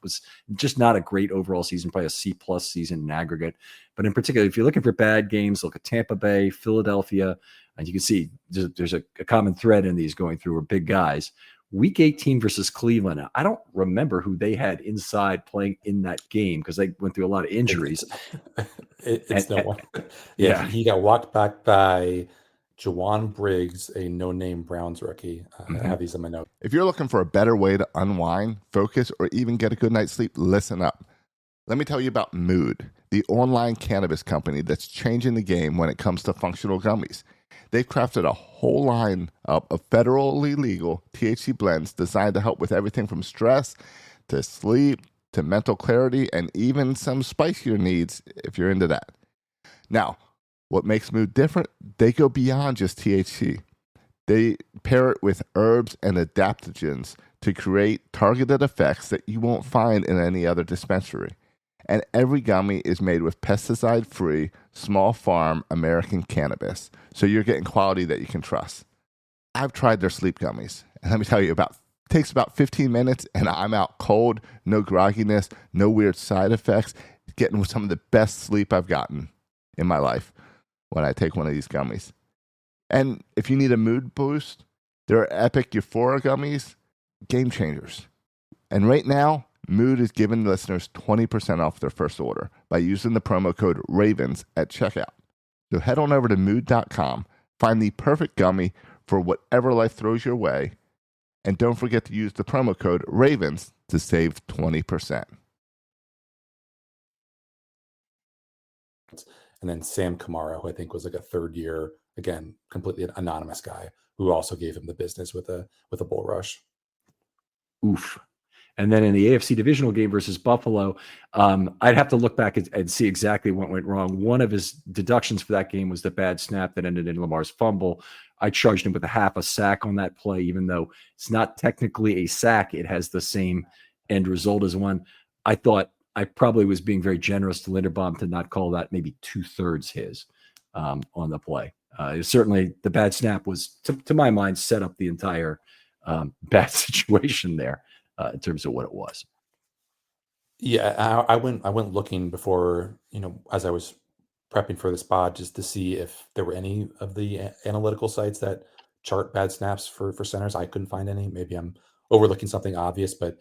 was just not a great overall season, probably a C+ season in aggregate. But in particular, if you're looking for bad games, look at Tampa Bay, Philadelphia, and you can see there's a common thread in these going through are big guys. Week 18 versus Cleveland. I don't remember who they had inside playing in that game because they went through a lot of injuries. It's no one. Yeah. He got walked back by Jawan Briggs, a no-name Browns rookie. I have these in my notes. If you're looking for a better way to unwind, focus, or even get a good night's sleep, listen up. Let me tell you about Mood, the online cannabis company that's changing the game when it comes to functional gummies. They've crafted a whole line of federally legal THC blends designed to help with everything from stress to sleep to mental clarity and even some spicier needs if you're into that. Now, what makes Mood different? They go beyond just THC. They pair it with herbs and adaptogens to create targeted effects that you won't find in any other dispensary. And every gummy is made with pesticide-free, small farm American cannabis, so you're getting quality that you can trust. I've tried their sleep gummies, and let me tell you, takes about 15 minutes, and I'm out cold, no grogginess, no weird side effects, getting some of the best sleep I've gotten in my life when I take one of these gummies. And if you need a mood boost, there are Epic Euphoria gummies, game changers. And right now, Mood is giving listeners 20% off their first order by using the promo code RAVENS at checkout. So head on over to mood.com, find the perfect gummy for whatever life throws your way, and don't forget to use the promo code RAVENS to save 20%. And then Sam Kamara, who I think was like a third year, again, completely an anonymous guy, who also gave him the business with a bull rush. Oof. And then in the AFC divisional game versus Buffalo, I'd have to look back and see exactly what went wrong. One of his deductions for that game was the bad snap that ended in Lamar's fumble. I charged him with a half a sack on that play, even though it's not technically a sack. It has the same end result as one. I thought I probably was being very generous to Linderbaum to not call that maybe 2/3 his on the play. Certainly the bad snap was, to my mind, set up the entire bad situation there. In terms of what it was. Yeah, I went looking before, as I was prepping for this pod, just to see if there were any of the analytical sites that chart bad snaps for centers. I couldn't find any. Maybe I'm overlooking something obvious, but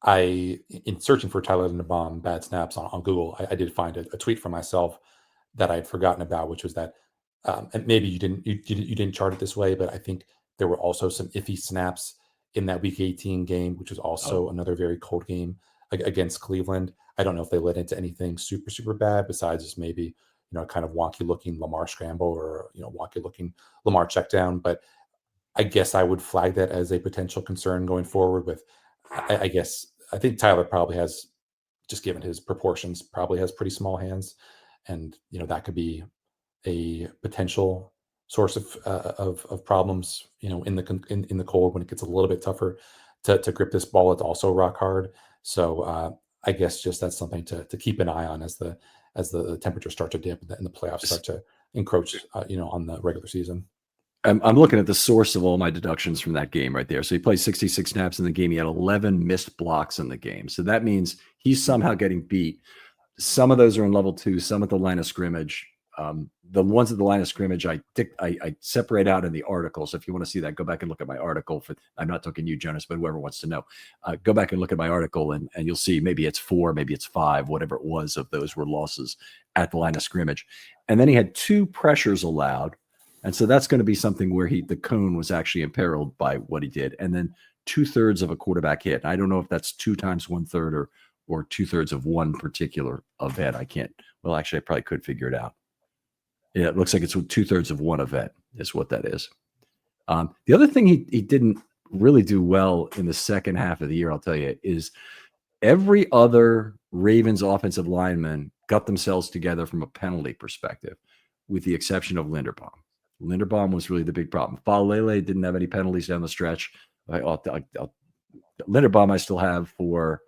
in searching for Tyler Linderbaum bad snaps on Google, I did find a tweet from myself that I had forgotten about, which was that, and maybe you didn't chart it this way, but I think there were also some iffy snaps in that Week 18 game, which was also another very cold game against Cleveland. I don't know if they led into anything super, super bad besides just maybe, kind of wonky looking Lamar scramble or, wonky looking Lamar check down. But I guess I would flag that as a potential concern going forward with, I think Tyler probably has, just given his proportions, probably has pretty small hands. And, that could be a potential source of problems, in the cold when it gets a little bit tougher to grip this ball. It's also rock hard. So I guess just that's something to keep an eye on as the temperatures start to dip and the playoffs start to encroach, on the regular season. I'm looking at the source of all my deductions from that game right there. So he played 66 snaps in the game. He had 11 missed blocks in the game. So that means he's somehow getting beat. Some of those are in level 2, some at the line of scrimmage. The ones at the line of scrimmage, I separate out in the article. So if you want to see that, go back and look at my article. I'm not talking you, Jonas, but whoever wants to know, go back and look at my article and you'll see maybe it's 4, maybe it's 5, whatever it was of those were losses at the line of scrimmage. And then he had 2 pressures allowed. And so that's going to be something where the cone was actually imperiled by what he did. And then 2/3 of a quarterback hit. I don't know if that's 2 times 1/3 or 2/3 of one particular event. I can't. Well, actually, I probably could figure it out. Yeah, it looks like it's 2/3 of one event is what that is. The other thing he didn't really do well in the second half of the year, I'll tell you, is every other Ravens offensive lineman got themselves together from a penalty perspective, with the exception of Linderbaum. Linderbaum was really the big problem. Falele didn't have any penalties down the stretch. Linderbaum I still have for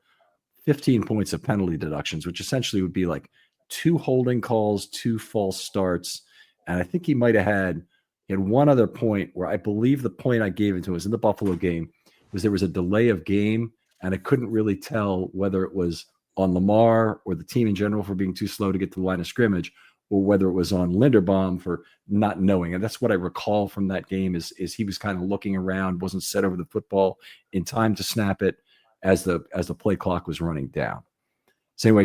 15 points of penalty deductions, which essentially would be like 2 holding calls, 2 false starts. And I think he might have had He had one other point where I believe the point I gave it to was in the Buffalo game was there was a delay of game, and I couldn't really tell whether it was on Lamar or the team in general for being too slow to get to the line of scrimmage, or whether it was on Linderbaum for not knowing. And that's what I recall from that game is he was kind of looking around, wasn't set over the football in time to snap it as the play clock was running down. So anyway,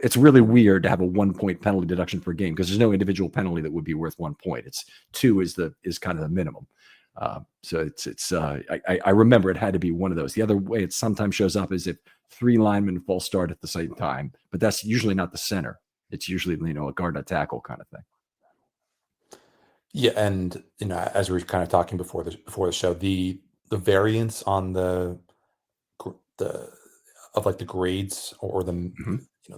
it's really weird to have a 1 point penalty deduction per game because there's no individual penalty that would be worth 1 point. It's 2 is kind of the minimum. So I remember it had to be one of those. The other way it sometimes shows up is if 3 linemen false start at the same time, but that's usually not the center. It's usually, a guard and tackle kind of thing. Yeah, and as we were kind of talking before the show, the variance on the grades or the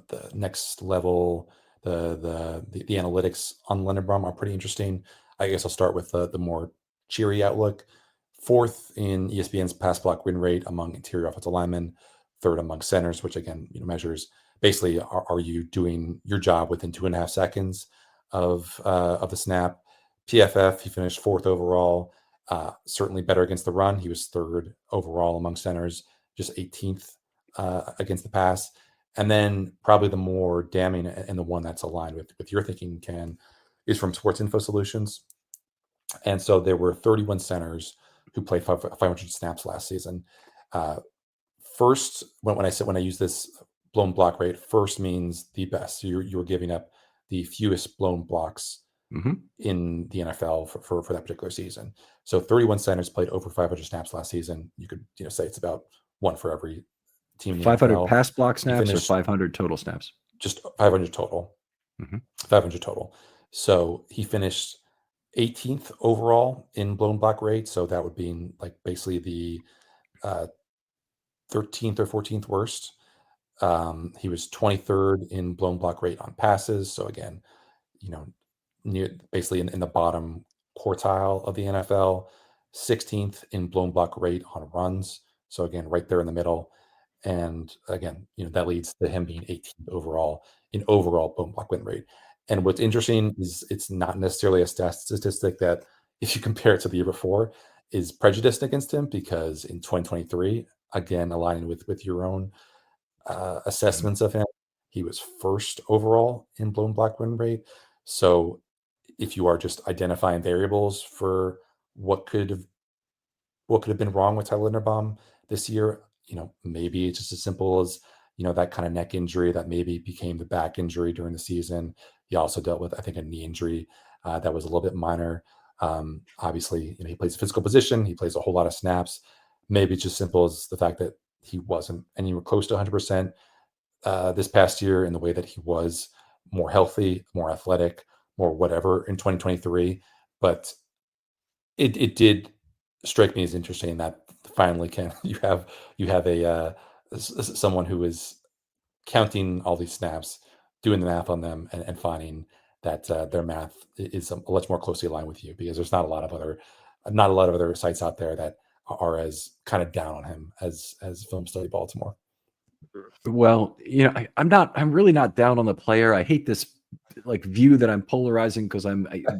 the next level, the analytics on Linderbaum are pretty interesting. I guess I'll start with the more cheery outlook. 4th in ESPN's pass block win rate among interior offensive linemen, 3rd among centers, which again measures basically are you doing your job within 2.5 seconds of the snap. PFF, he finished 4th overall. Certainly better against the run. He was 3rd overall among centers, just 18th against the pass. And then probably the more damning and the one that's aligned with your thinking, Ken, is from Sports Info Solutions. And so there were 31 centers who played 500 snaps last season. First, when I use this blown block rate, first means the best. So you're giving up the fewest blown blocks in the NFL for that particular season. So 31 centers played over 500 snaps last season. You could say it's about 1 for every team in the 500 NFL. pass block snaps or 500 total snaps? Just 500 total. 500 total. So he finished 18th overall in blown block rate. So that would be basically the 13th or 14th worst. He was 23rd in blown block rate on passes. So again, basically in the bottom quartile of the NFL. 16th in blown block rate on runs. So again, right there in the middle. And again, that leads to him being 18th overall in overall blown block win rate. And what's interesting is it's not necessarily a statistic that, if you compare it to the year before, is prejudiced against him, because in 2023, again, aligning with your own assessments of him, he was 1st overall in blown block win rate. So if you are just identifying variables for what could have been wrong with Tyler Linderbaum this year, maybe it's just as simple as that kind of neck injury that maybe became the back injury during the season. He also dealt with, I think, a knee injury that was a little bit minor. Obviously, he plays a physical position. He plays a whole lot of snaps. Maybe it's just simple as the fact that he wasn't anywhere close to 100% this past year, in the way that he was more healthy, more athletic, more whatever in 2023. But it did strike me as interesting that finally you have a someone who is counting all these snaps, doing the math on them, and finding that their math is much more closely aligned with you, because there's not a lot of other sites out there that are as kind of down on him as Film Study Baltimore. Well, I'm really not down on the player. I hate this view that I'm polarizing, because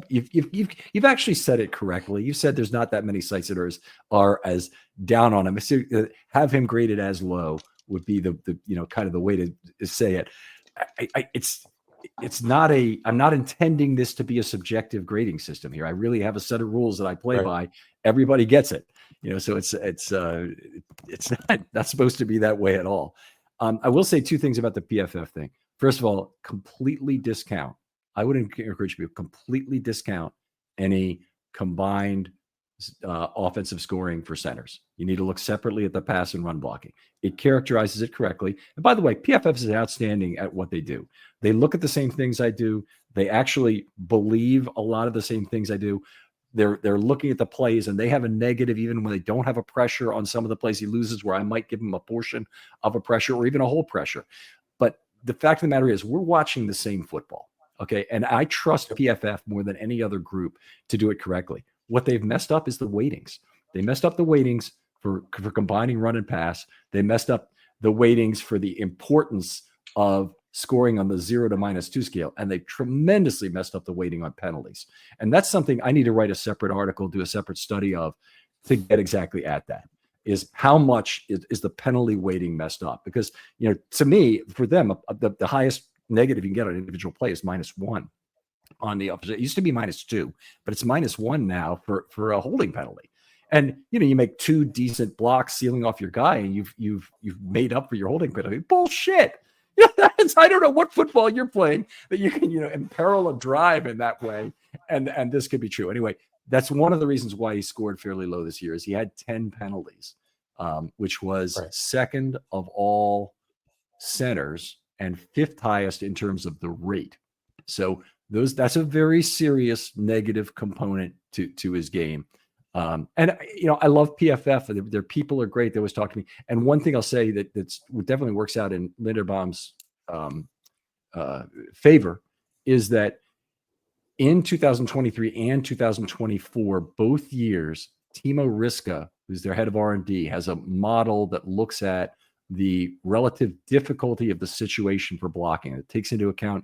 you've actually said it correctly. You said there's not that many sites that are as down on him. Have him graded as low would be the kind of the way to say it. It's not I'm not intending this to be a subjective grading system here. I really have a set of rules that I play by. Everybody gets it, so it's not supposed to be that way at all. I will say 2 things about the PFF thing. First of all, completely discount. I would encourage you to completely discount any combined offensive scoring for centers. You need to look separately at the pass and run blocking. It characterizes it correctly. And by the way, PFF is outstanding at what they do. They look at the same things I do. They actually believe a lot of the same things I do. They're looking at the plays, and they have a negative even when they don't have a pressure on some of the plays he loses, where I might give him a portion of a pressure or even a whole pressure. But the fact of the matter is, we're watching the same football. Okay. And I trust PFF more than any other group to do it correctly. What they've messed up is the weightings. They messed up the weightings for combining run and pass. They messed up the weightings for the importance of scoring on the 0 to -2 scale, and they tremendously messed up the weighting on penalties. And that's something I need to write a separate article, do a separate study of, to get exactly at that. Is how much is the penalty weighting messed up? Because, to me, for them, the highest negative you can get on individual play is -1 on the opposite. It used to be -2, but it's -1 now for a holding penalty. And you make 2 decent blocks sealing off your guy, and you've made up for your holding penalty. Bullshit. I don't know what football you're playing that you can imperil a drive in that way, and this could be true. Anyway, that's one of the reasons why he scored fairly low this year. Is he had 10 penalties, which was second of all centers and 5th highest in terms of the rate. So that's a very serious negative component to his game. And I love PFF. Their people are great. They always talk to me. And one thing I'll say that definitely works out in Linderbaum's favor is that in 2023 and 2024, both years, Timo Riska, who's their head of R&D, has a model that looks at the relative difficulty of the situation for blocking. It takes into account,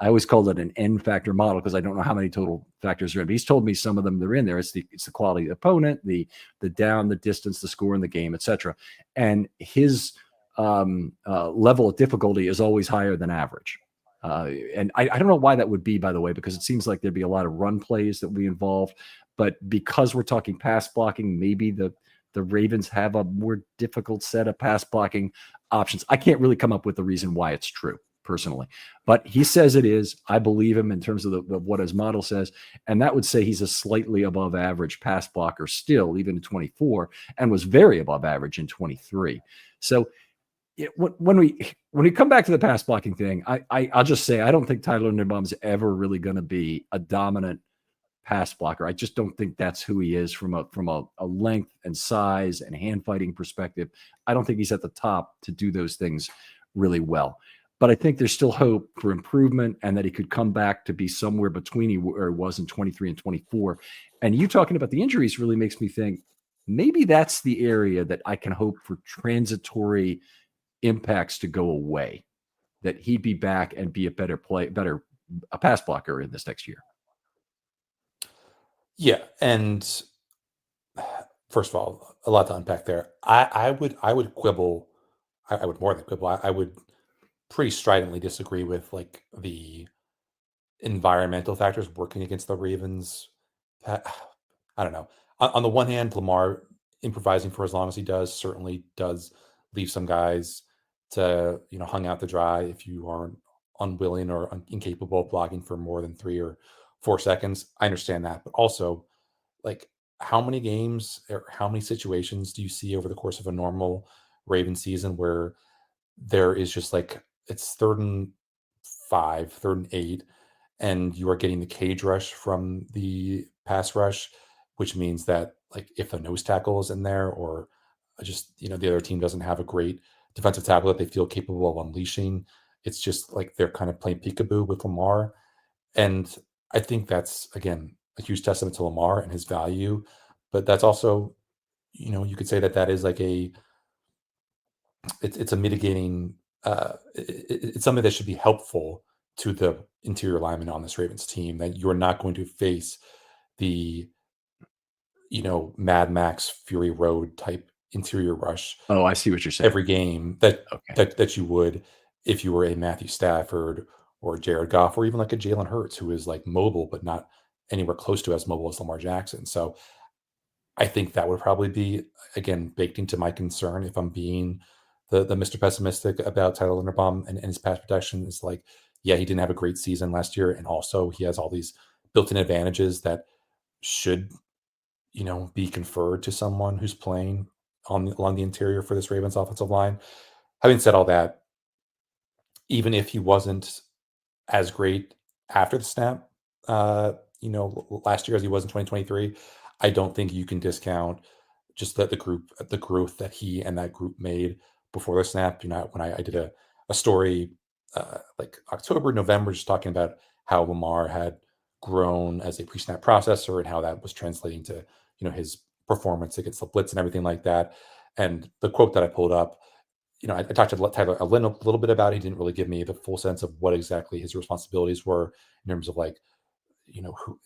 I always call it an N factor model because I don't know how many total factors are in. But he's told me some of them they're in there. It's the quality of the opponent, the down, the distance, the score in the game, etc. And his level of difficulty is always higher than average. And I don't know why that would be, by the way, because it seems like there'd be a lot of run plays that would be involved. But because we're talking pass blocking, maybe the Ravens have a more difficult set of pass blocking options. I can't really come up with the reason why it's true personally, but he says it is. I believe him in terms of what his model says, and that would say he's a slightly above average pass blocker still, even in 24, and was very above average in 23. So when we come back to the pass blocking thing, I'll just say I don't think Tyler Linderbaum is ever really going to be a dominant pass blocker. I just don't think that's who he is from a length and size and hand fighting perspective. I don't think he's at the top to do those things really well. But I think there's still hope for improvement and that he could come back to be somewhere between where he was in 23 and 24. And you talking about the injuries really makes me think maybe that's the area that I can hope for transitory impacts to go away, that he'd be back and be a better pass blocker in this next year. Yeah. And first of all, a lot to unpack there. I would quibble. I would more than quibble. I would pretty stridently disagree with like the environmental factors working against the Ravens. I don't know. On the one hand, Lamar improvising for as long as he does certainly does leave some guys to hung out to dry if you aren't unwilling or incapable of blocking for more than 3 or 4 seconds. I understand that, but also like how many games or how many situations do you see over the course of a normal Raven season where there is just like it's 3rd and 5, 3rd and 8, and you are getting the cage rush from the pass rush, which means that like if a nose tackle is in there or just the other team doesn't have a great defensive tackle that they feel capable of unleashing, it's just like they're kind of playing peekaboo with Lamar. And I think that's again a huge testament to Lamar and his value, but that's also you could say that is like it's a mitigating it's something that should be helpful to the interior lineman on this Ravens team, that you're not going to face the Mad Max Fury Road type interior rush Oh, I see what you're saying. every game that you would if you were a Matthew Stafford or Jared Goff or even like a Jalen Hurts, who is like mobile but not anywhere close to as mobile as Lamar Jackson. So I think that would probably be, again, baked into my concern if I'm being the Mr. Pessimistic about Tyler Linderbaum and his pass protection. Is like, yeah, he didn't have a great season last year, and also he has all these built-in advantages that should, be conferred to someone who's playing along the interior for this Ravens offensive line. Having said all that, even if he wasn't as great after the snap, last year as he was in 2023, I don't think you can discount just the growth that he and that group made before the snap. When I did a story like October, November, just talking about how Lamar had grown as a pre-snap processor and how that was translating to, his performance against the blitz and everything like that. And the quote that I pulled up I talked to Tyler a little bit about it. He didn't really give me the full sense of what exactly his responsibilities were in terms of like,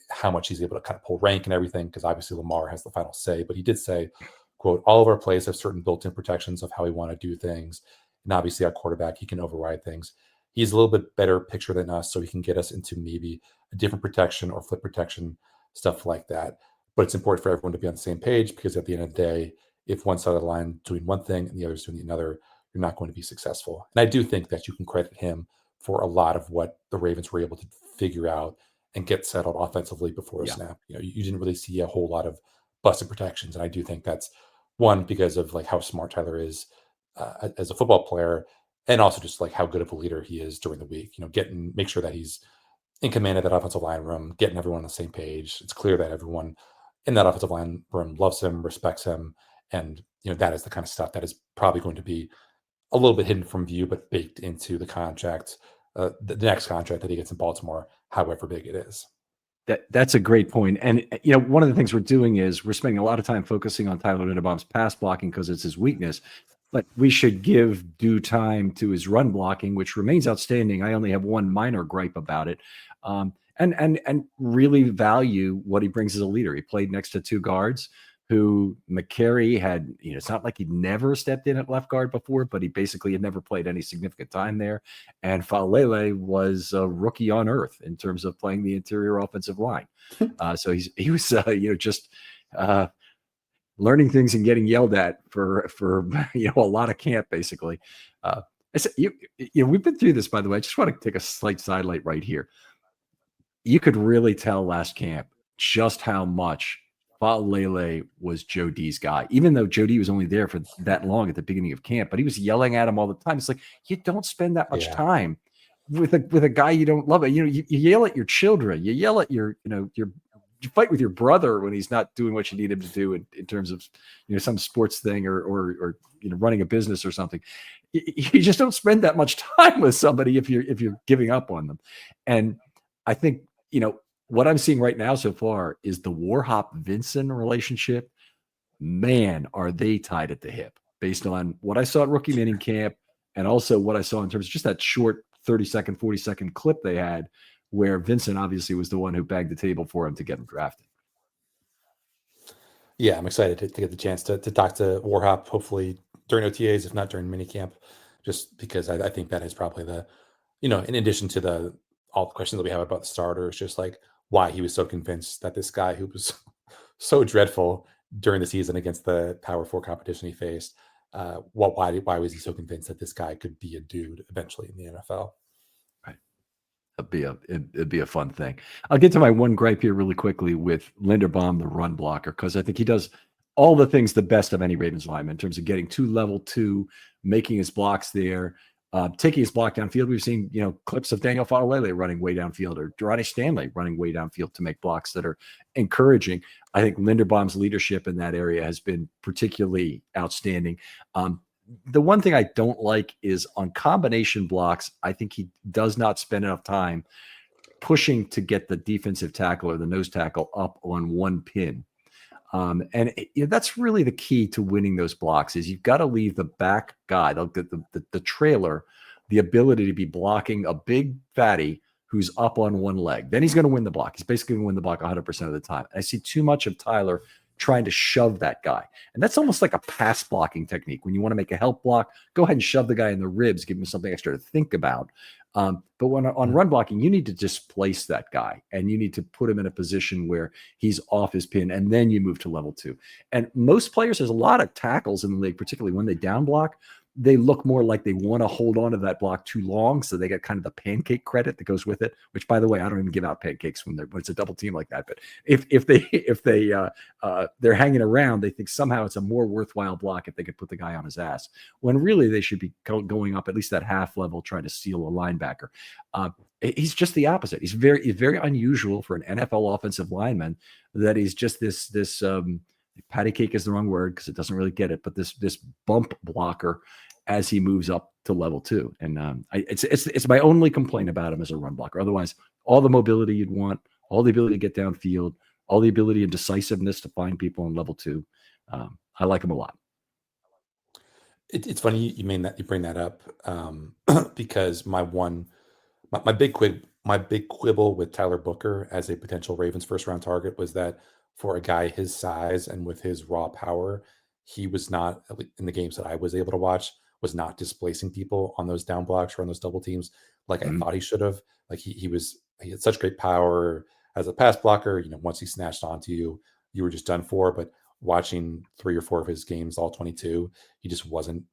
how much he's able to kind of pull rank and everything, because obviously Lamar has the final say. But he did say, quote, all of our plays have certain built-in protections of how we want to do things. And obviously our quarterback, he can override things. He's a little bit better picture than us, so he can get us into maybe a different protection or flip protection, stuff like that. But it's important for everyone to be on the same page, because at the end of the day, if one side of the line doing one thing and the other is doing another, you're not going to be successful. And I do think that you can credit him for a lot of what the Ravens were able to figure out and get settled offensively before a snap. You didn't really see a whole lot of busted protections. And I do think that's one, because of like how smart Tyler is as a football player, and also just like how good of a leader he is during the week, make sure that he's in command of that offensive line room, getting everyone on the same page. It's clear that everyone in that offensive line room loves him, respects him. And, that is the kind of stuff that is probably going to be a little bit hidden from view, but baked into the contract, the next contract that he gets in Baltimore, however big it is. That's a great point. And, one of the things we're doing is we're spending a lot of time focusing on Tyler Linderbaum's pass blocking because it's his weakness, but we should give due time to his run blocking, which remains outstanding. I only have one minor gripe about it. And really value what he brings as a leader. He played next to two guards who McCary had, it's not like he'd never stepped in at left guard before, but he basically had never played any significant time there. And Faalele was a rookie on earth in terms of playing the interior offensive line. So he was, just learning things and getting yelled at for a lot of camp, basically. We've been through this, by the way. I just want to take a slight sidelight right here. You could really tell last camp just how much Faalele was Joe D's guy, even though Joe D was only there for that long at the beginning of camp, but he was yelling at him all the time. It's like, you don't spend that much time with a guy you don't love. You yell at your children, you yell at you fight with your brother when he's not doing what you need him to do in terms of, some sports thing or running a business or something. You just don't spend that much time with somebody if you're giving up on them. And I think, what I'm seeing right now so far is the Warhop-Vinson relationship. Man, are they tied at the hip based on what I saw at rookie minicamp camp and also what I saw in terms of just that short 30-second, 40-second clip they had where Vincent obviously was the one who bagged the table for him to get him drafted. Yeah, I'm excited to get the chance to talk to Warhop, hopefully during OTAs, if not during minicamp, just because I think that is probably in addition to all the questions that we have about the starters, just like why he was so convinced that this guy who was so dreadful during the season against the Power 4 competition he faced, why was he so convinced that this guy could be a dude eventually in the NFL? Right. It'd be a fun thing. I'll get to my one gripe here really quickly with Linderbaum, the run blocker, because I think he does all the things the best of any Ravens lineman in terms of getting to level 2, making his blocks there, taking his block downfield. We've seen, clips of Daniel Faalele running way downfield or Ronnie Stanley running way downfield to make blocks that are encouraging. I think Linderbaum's leadership in that area has been particularly outstanding. The one thing I don't like is on combination blocks, I think he does not spend enough time pushing to get the defensive tackle or the nose tackle up on one pin. And that's really the key to winning those blocks is you've got to leave the back guy, the trailer, the ability to be blocking a big fatty who's up on one leg. Then he's going to win the block. He's basically going to win the block 100% of the time. I see too much of Tyler trying to shove that guy. And that's almost like a pass blocking technique. When you want to make a help block, go ahead and shove the guy in the ribs, give him something extra to think about. But when on run blocking, you need to displace that guy and you need to put him in a position where he's off his pin and then you move to level 2. And most players, there's a lot of tackles in the league, particularly when they down block, they look more like they want to hold on to that block too long. So they get kind of the pancake credit that goes with it, which by the way, I don't even give out pancakes when it's a double team like that. But if they're hanging around, they think somehow it's a more worthwhile block if they could put the guy on his ass, when really they should be going up at least that half level, trying to seal a linebacker. He's just the opposite. He's very unusual for an NFL offensive lineman that he's just this patty cake is the wrong word because it doesn't really get it, but this bump blocker as he moves up to level 2. And it's my only complaint about him as a run blocker. Otherwise, all the mobility you'd want, all the ability to get downfield, all the ability and decisiveness to find people in level 2. I like him a lot. It's funny you bring that up because my big quibble with Tyler Booker as a potential Ravens first round target was that for a guy his size and with his raw power, he was not, at least in the games that I was able to watch, was not displacing people on those down blocks or on those double teams like I thought he should have. Like he had such great power as a pass blocker. Once he snatched onto you, you were just done for. But watching 3 or 4 of his games, all 22, he just wasn't,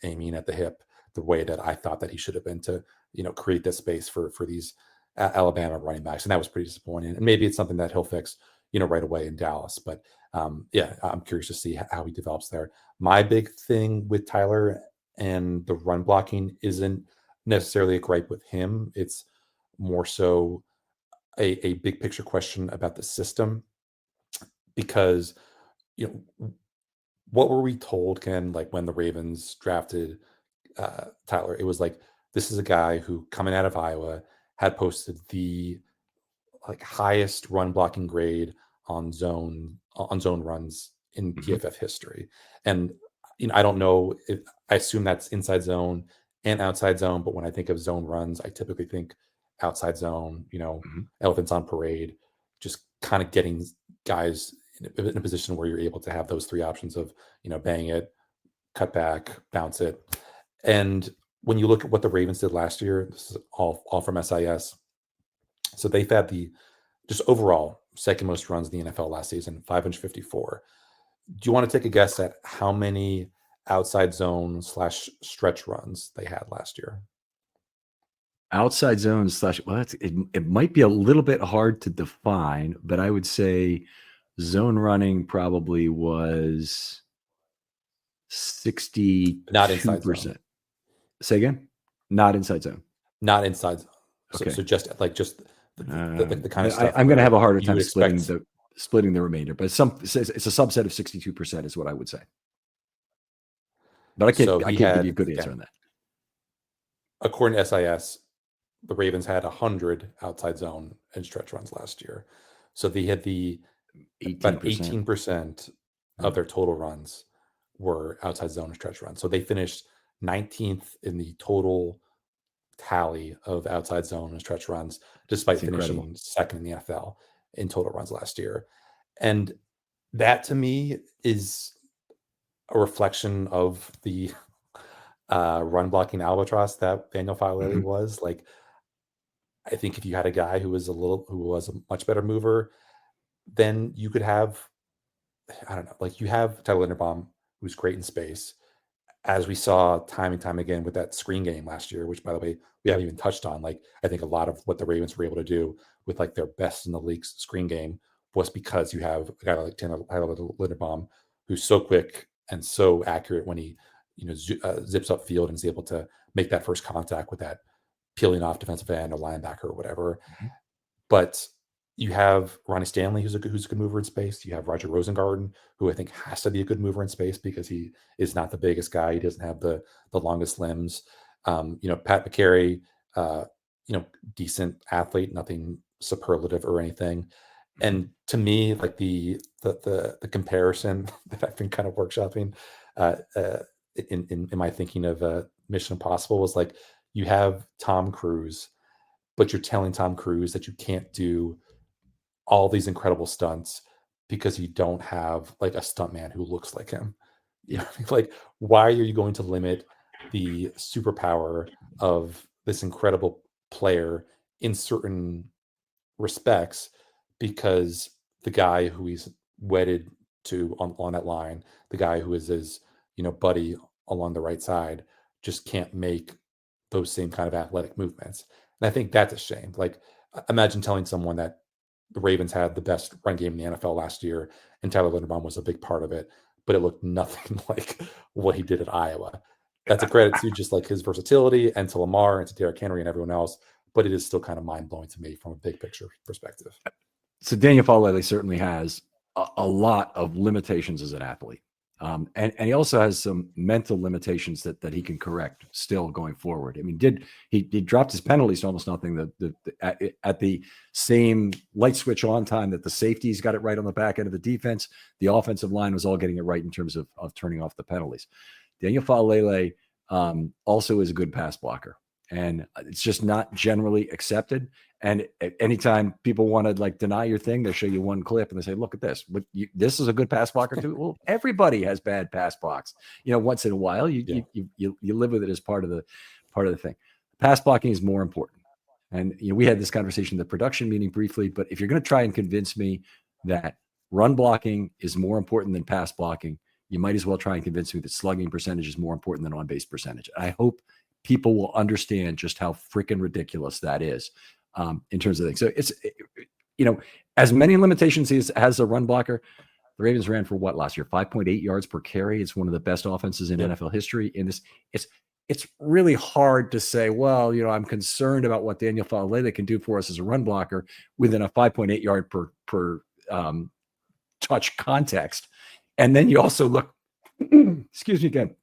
aiming at the hip the way that I thought that he should have been to, create this space for these Alabama running backs. And that was pretty disappointing. And maybe it's something that he'll fix, right away in Dallas. But yeah, I'm curious to see how he develops there. My big thing with Tyler and the run blocking isn't necessarily a gripe with him. It's more so a big picture question about the system, because, what were we told, Ken, like when the Ravens drafted Tyler? It was like, this is a guy who, coming out of Iowa, had posted the highest run blocking grade on zone runs in PFF history. And I don't know if, I assume that's inside zone and outside zone, but when I think of zone runs, I typically think outside zone, elephants on parade, just kind of getting guys in a position where you're able to have those 3 options of, bang it, cut back, bounce it. And when you look at what the Ravens did last year, this is all from SIS. So they've had the just overall second most runs in the NFL last season, 554. Do you want to take a guess at how many outside zone / stretch runs they had last year? Outside zone / well, it might be a little bit hard to define, but I would say zone running probably was 62%. Not inside zone. Say again? Not inside zone. Not inside zone. Okay. So just the kind of stuff. I'm going to have a harder time expect... splitting the remainder, but it's a subset of 62% is what I would say. But I can't give you a good answer on that. According to SIS, the Ravens had 100 outside zone and stretch runs last year. So they had about 18% of their total runs were outside zone and stretch runs. So they finished 19th in the total tally of outside zone and stretch runs, despite finishing second in the NFL in total runs last year. And that, to me, is a reflection of the run blocking albatross that Daniel Faalele was. Like, I think if you had a guy who was a much better mover, then you could have, I don't know, like you have Tyler Linderbaum, who's great in space, as we saw time and time again with that screen game last year, which, by the way, we haven't even touched on. Like, I think a lot of what the Ravens were able to do with like their best in the league screen game was because you have a guy like Tyler Linderbaum, who's so quick and so accurate when he, zips up field and is able to make that first contact with that peeling off defensive end or linebacker or whatever. But you have Ronnie Stanley, who's a good mover in space. You have Roger Rosengarten, who I think has to be a good mover in space because he is not the biggest guy. He doesn't have the longest limbs. Pat McCary, decent athlete, nothing superlative or anything. And to me, like the comparison that I've been kind of workshopping in my thinking of Mission Impossible was like, you have Tom Cruise, but you're telling Tom Cruise that you can't do all these incredible stunts because you don't have like a stuntman who looks like him. Like, why are you going to limit the superpower of this incredible player in certain respects because the guy who he's wedded to on that line, the guy who is his, buddy along the right side, just can't make those same kind of athletic movements. And I think that's a shame. Like, imagine telling someone that the Ravens had the best run game in the NFL last year, and Tyler Linderbaum was a big part of it, but it looked nothing like what he did at Iowa. That's a credit to just like his versatility and to Lamar and to Derrick Henry and everyone else, but it is still kind of mind-blowing to me from a big picture perspective. So Daniel Faalele certainly has a lot of limitations as an athlete. And he also has some mental limitations that he can correct still going forward. I mean, he dropped his penalties to almost nothing at the same light switch on time that the safeties got it right on the back end of the defense. The offensive line was all getting it right in terms of turning off the penalties. Daniel Faalele also is a good pass blocker, and it's just not generally accepted. And anytime people want to like deny your thing, they show you one clip and they say, "Look at this. But this is a good pass blocker too." Well, everybody has bad pass blocks. Once in a while, you live with it as part of the thing. Pass blocking is more important. And we had this conversation in the production meeting briefly. But if you're going to try and convince me that run blocking is more important than pass blocking, you might as well try and convince me that slugging percentage is more important than on-base percentage. I hope people will understand just how freaking ridiculous that is in terms of things. So it's, as many limitations as a run blocker, the Ravens ran for what last year? 5.8 yards per carry. It's one of the best offenses in NFL history. In this, it's really hard to say, well, I'm concerned about what Daniel Faalele can do for us as a run blocker within a 5.8 yard per touch context. And then you also look, excuse me again.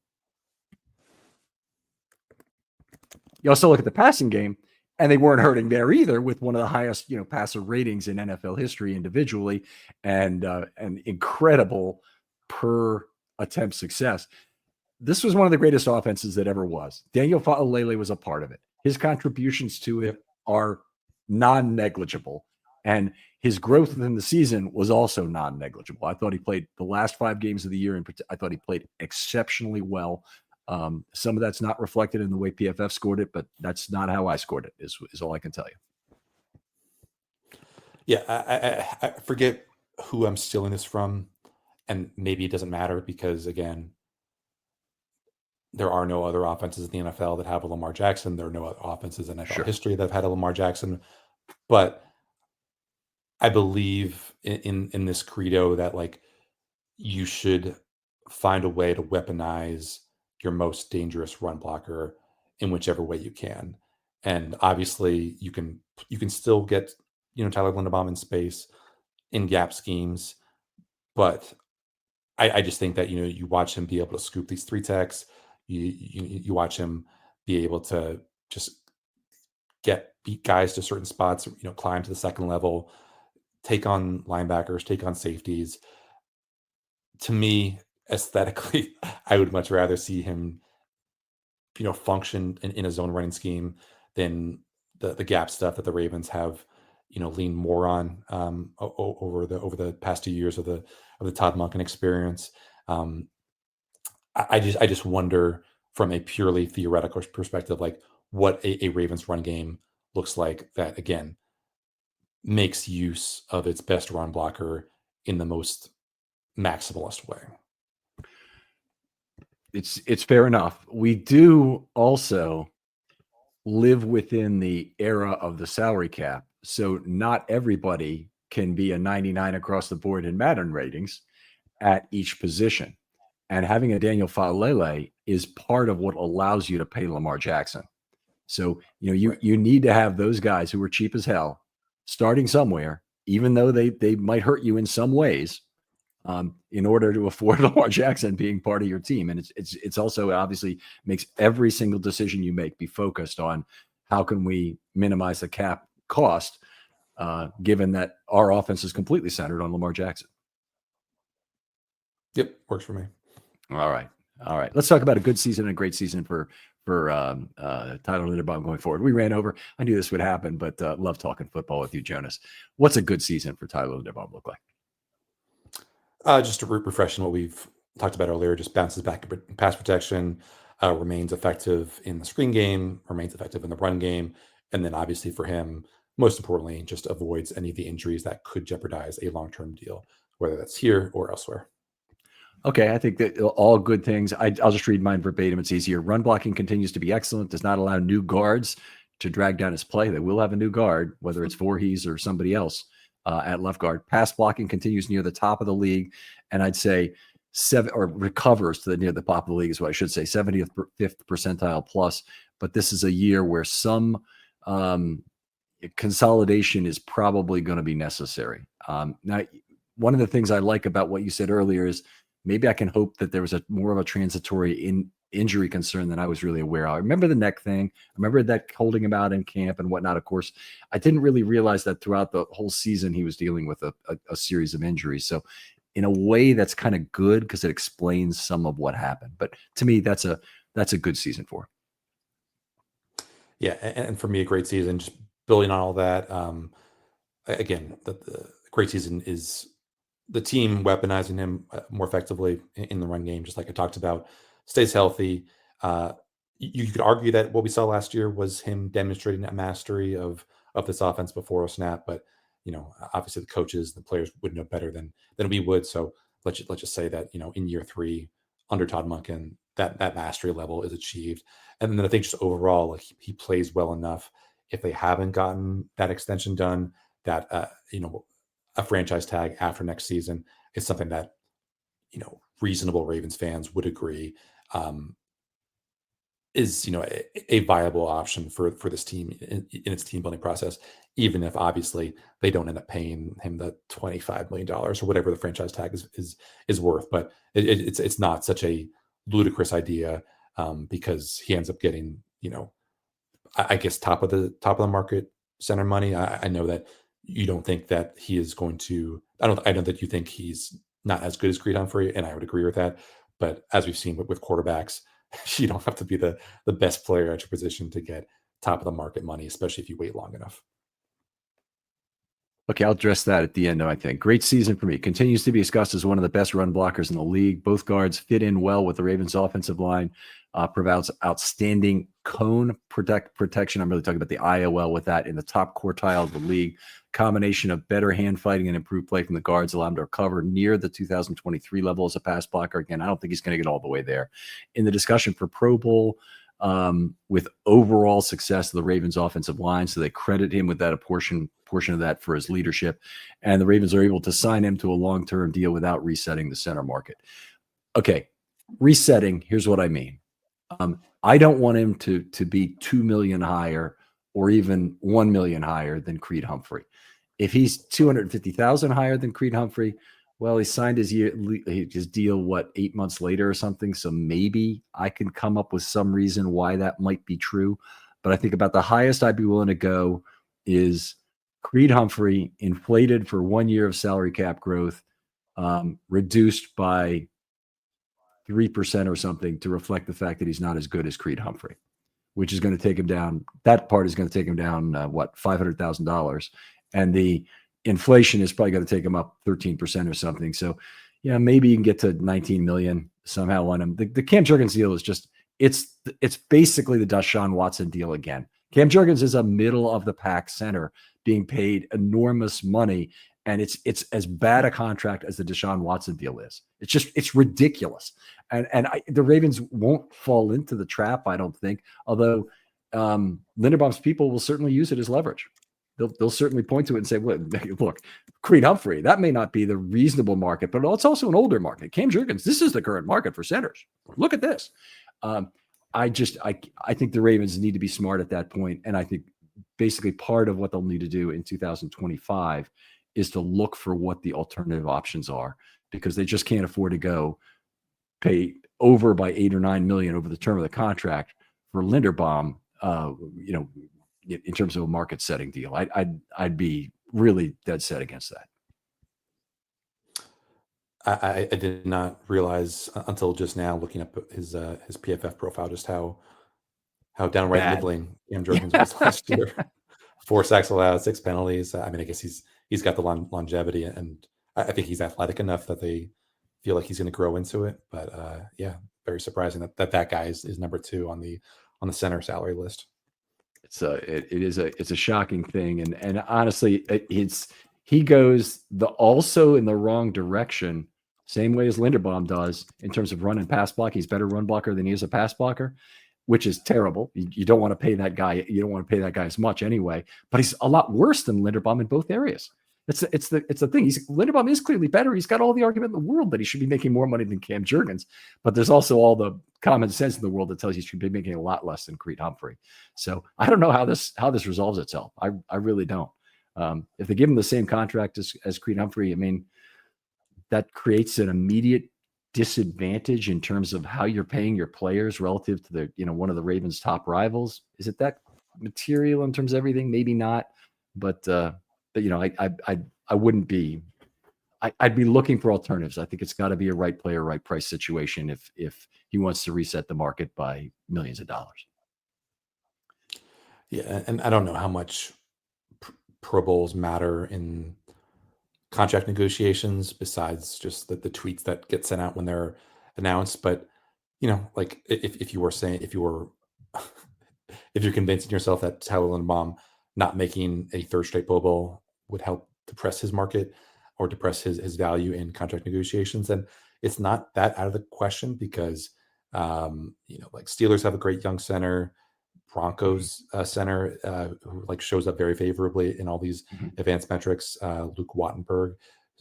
You also look at the passing game, and they weren't hurting there either, with one of the highest, passer ratings in NFL history individually, and incredible per attempt success. This was one of the greatest offenses that ever was. Daniel Faalele was a part of it. His contributions to it are non-negligible, and his growth within the season was also non-negligible. I thought he played the last 5 games of the year, and I thought he played exceptionally well. Some of that's not reflected in the way PFF scored it, but that's not how I scored it, is all I can tell you. Yeah, I forget who I'm stealing this from, and maybe it doesn't matter because, again, there are no other offenses in the NFL that have a Lamar Jackson. There are no other offenses in NFL history that have had a Lamar Jackson. But I believe in this credo that, like, you should find a way to weaponize your most dangerous run blocker in whichever way you can. And obviously you can still get, Tyler Linderbaum in space in gap schemes, but I just think that, you watch him be able to scoop these 3-techs. You watch him be able to just beat guys to certain spots, climb to the second level, take on linebackers, take on safeties. To me, aesthetically, I would much rather see him, function in a zone running scheme than the gap stuff that the Ravens have, leaned more on over the past 2 years of the Todd Monken experience. I just wonder from a purely theoretical perspective, like what a Ravens run game looks like that, again, makes use of its best run blocker in the most maximalist way. It's fair enough. We do also live within the era of the salary cap. So not everybody can be a 99 across the board in Madden ratings at each position. And having a Daniel Faalele is part of what allows you to pay Lamar Jackson. So, you need to have those guys who are cheap as hell starting somewhere, even though they might hurt you in some ways, in order to afford Lamar Jackson being part of your team. And it's also obviously makes every single decision you make be focused on how can we minimize the cap cost, given that our offense is completely centered on Lamar Jackson. Yep, works for me. All right. Let's talk about a good season and a great season for Tyler Linderbaum going forward. We ran over. I knew this would happen, but love talking football with you, Jonas. What's a good season for Tyler Linderbaum look like? Just to refresh on what we've talked about earlier, just bounces back in pass protection, remains effective in the screen game, remains effective in the run game, and then obviously for him, most importantly, just avoids any of the injuries that could jeopardize a long-term deal, whether that's here or elsewhere. Okay, I think that all good things. I'll just read mine verbatim. It's easier. Run blocking continues to be excellent. Does not allow new guards to drag down his play. They will have a new guard, whether it's Voorhees or somebody else at left guard. Pass blocking continues near the top of the league, and I'd say recovers to near the top of the league is what I should say. 75th percentile plus. But this is a year where some consolidation is probably going to be necessary. Now, one of the things I like about what you said earlier is maybe I can hope that there was more of a transitory injury concern than I was really aware of. I remember the neck thing. I remember that holding him out in camp and whatnot. Of course, I didn't really realize that throughout the whole season he was dealing with a series of injuries. So in a way that's kind of good because it explains some of what happened. But to me, that's a good season for him. Yeah, and for me, a great season. Just building on all that. Again, the great season is the team weaponizing him more effectively in the run game, just like I talked about. Stays healthy. You could argue that what we saw last year was him demonstrating that mastery of this offense before a snap, but obviously the coaches, the players would know better than we would. So let's just say that in year 3 under Todd Monken, that mastery level is achieved. And then I think just overall, like he plays well enough. If they haven't gotten that extension done, that a franchise tag after next season is something that reasonable Ravens fans would agree is a viable option for this team in its team building process, even if obviously they don't end up paying him the $25 million or whatever the franchise tag is worth. But it's not such a ludicrous idea because he ends up getting I guess top of the market center money. I know that you don't think that he is going to. I know that you think he's not as good as Creed Humphrey, and I would agree with that. But as we've seen with quarterbacks, you don't have to be the best player at your position to get top of the market money, especially if you wait long enough. Okay, I'll address that at the end, though, I think. Great season for me. Continues to be discussed as one of the best run blockers in the league. Both guards fit in well with the Ravens' offensive line, provides outstanding cone protection. I'm really talking about the IOL with that in the top quartile of the league. Combination of better hand fighting and improved play from the guards allow him to recover near the 2023 level as a pass blocker. Again, I don't think he's going to get all the way there. In the discussion for Pro Bowl, with overall success of the Ravens offensive line. So they credit him with that a portion of that for his leadership. And the Ravens are able to sign him to a long-term deal without resetting the center market. Okay. Resetting. Here's what I mean. I don't want him to be 2 million higher or even 1 million higher than Creed Humphrey. If he's 250,000 higher than Creed Humphrey, well, he signed his deal, 8 months later or something. So maybe I can come up with some reason why that might be true. But I think about the highest I'd be willing to go is Creed Humphrey inflated for 1 year of salary cap growth, reduced by 3% or something to reflect the fact that he's not as good as Creed Humphrey, which is going to take him down. That part is going to take him down, $500,000. And the inflation is probably going to take him up 13% or something. So, yeah, maybe you can get to 19 million somehow on him. The Cam Jurgens deal is just, it's basically the Deshaun Watson deal again. Cam Jurgens is a middle of the pack center being paid enormous money. And it's as bad a contract as the Deshaun Watson deal is. It's ridiculous. And the Ravens won't fall into the trap, I don't think. Although Linderbaum's people will certainly use it as leverage. They'll certainly point to it and say, look, Creed Humphrey, that may not be the reasonable market, but it's also an older market. Cam Jurgens, this is the current market for centers. Look at this. I think the Ravens need to be smart at that point. And I think basically part of what they'll need to do in 2025 is to look for what the alternative options are, because they just can't afford to pay over by 8 or 9 million over the term of the contract for Linderbaum, in terms of a market setting deal. I'd be really dead set against that. I did not realize until just now, looking up his PFF profile, just how downright middling Cam Jurgens was last year. 4 sacks allowed, 6 penalties. I mean, I guess he's got the longevity, and I think he's athletic enough that they feel like he's going to grow into it. But yeah, very surprising that guy is number 2 on the center salary list. It's a shocking thing, and honestly, he goes also in the wrong direction, same way as Linderbaum does in terms of run and pass block. He's better run blocker than he is a pass blocker, which is terrible. You don't want to pay that guy. You don't want to pay that guy as much anyway. But he's a lot worse than Linderbaum in both areas. It's the thing. Linderbaum is clearly better. He's got all the argument in the world that he should be making more money than Cam Jurgens, but there's also all the common sense in the world that tells you he should be making a lot less than Creed Humphrey. So I don't know how this resolves itself. I really don't. If they give him the same contract as Creed Humphrey, I mean, that creates an immediate disadvantage in terms of how you're paying your players relative to one of the Ravens' top rivals. Is it that material in terms of everything? Maybe not, but I wouldn't be I'd be looking for alternatives. I think it's got to be a right player, right price situation if he wants to reset the market by millions of dollars. Yeah, and I don't know how much Pro Bowls matter in contract negotiations besides just the tweets that get sent out when they're announced. But like if you were saying if you're convincing yourself that Tyler Linderbaum not making a third straight Pro Bowl would help depress his market or depress his value in contract negotiations, then it's not that out of the question because like Steelers have a great young center. Broncos center who like shows up very favorably in all these advanced metrics. Luke Wattenberg,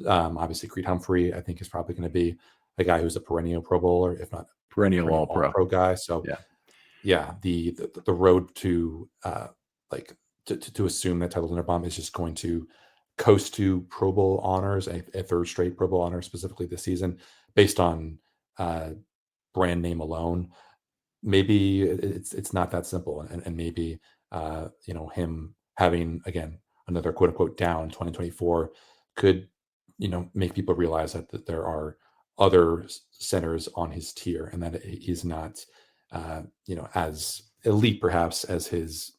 obviously Creed Humphrey, I think is probably going to be a guy who's a perennial Pro Bowler, if not Perennial all pro guy. So the road to to assume that Tyler Linderbaum is just going to coast to Pro Bowl honors, a third straight Pro Bowl honor specifically this season, based on brand name alone. Maybe it's not that simple, and maybe him having again another quote unquote down 2024 could make people realize that there are other centers on his tier and that he's not as elite perhaps as his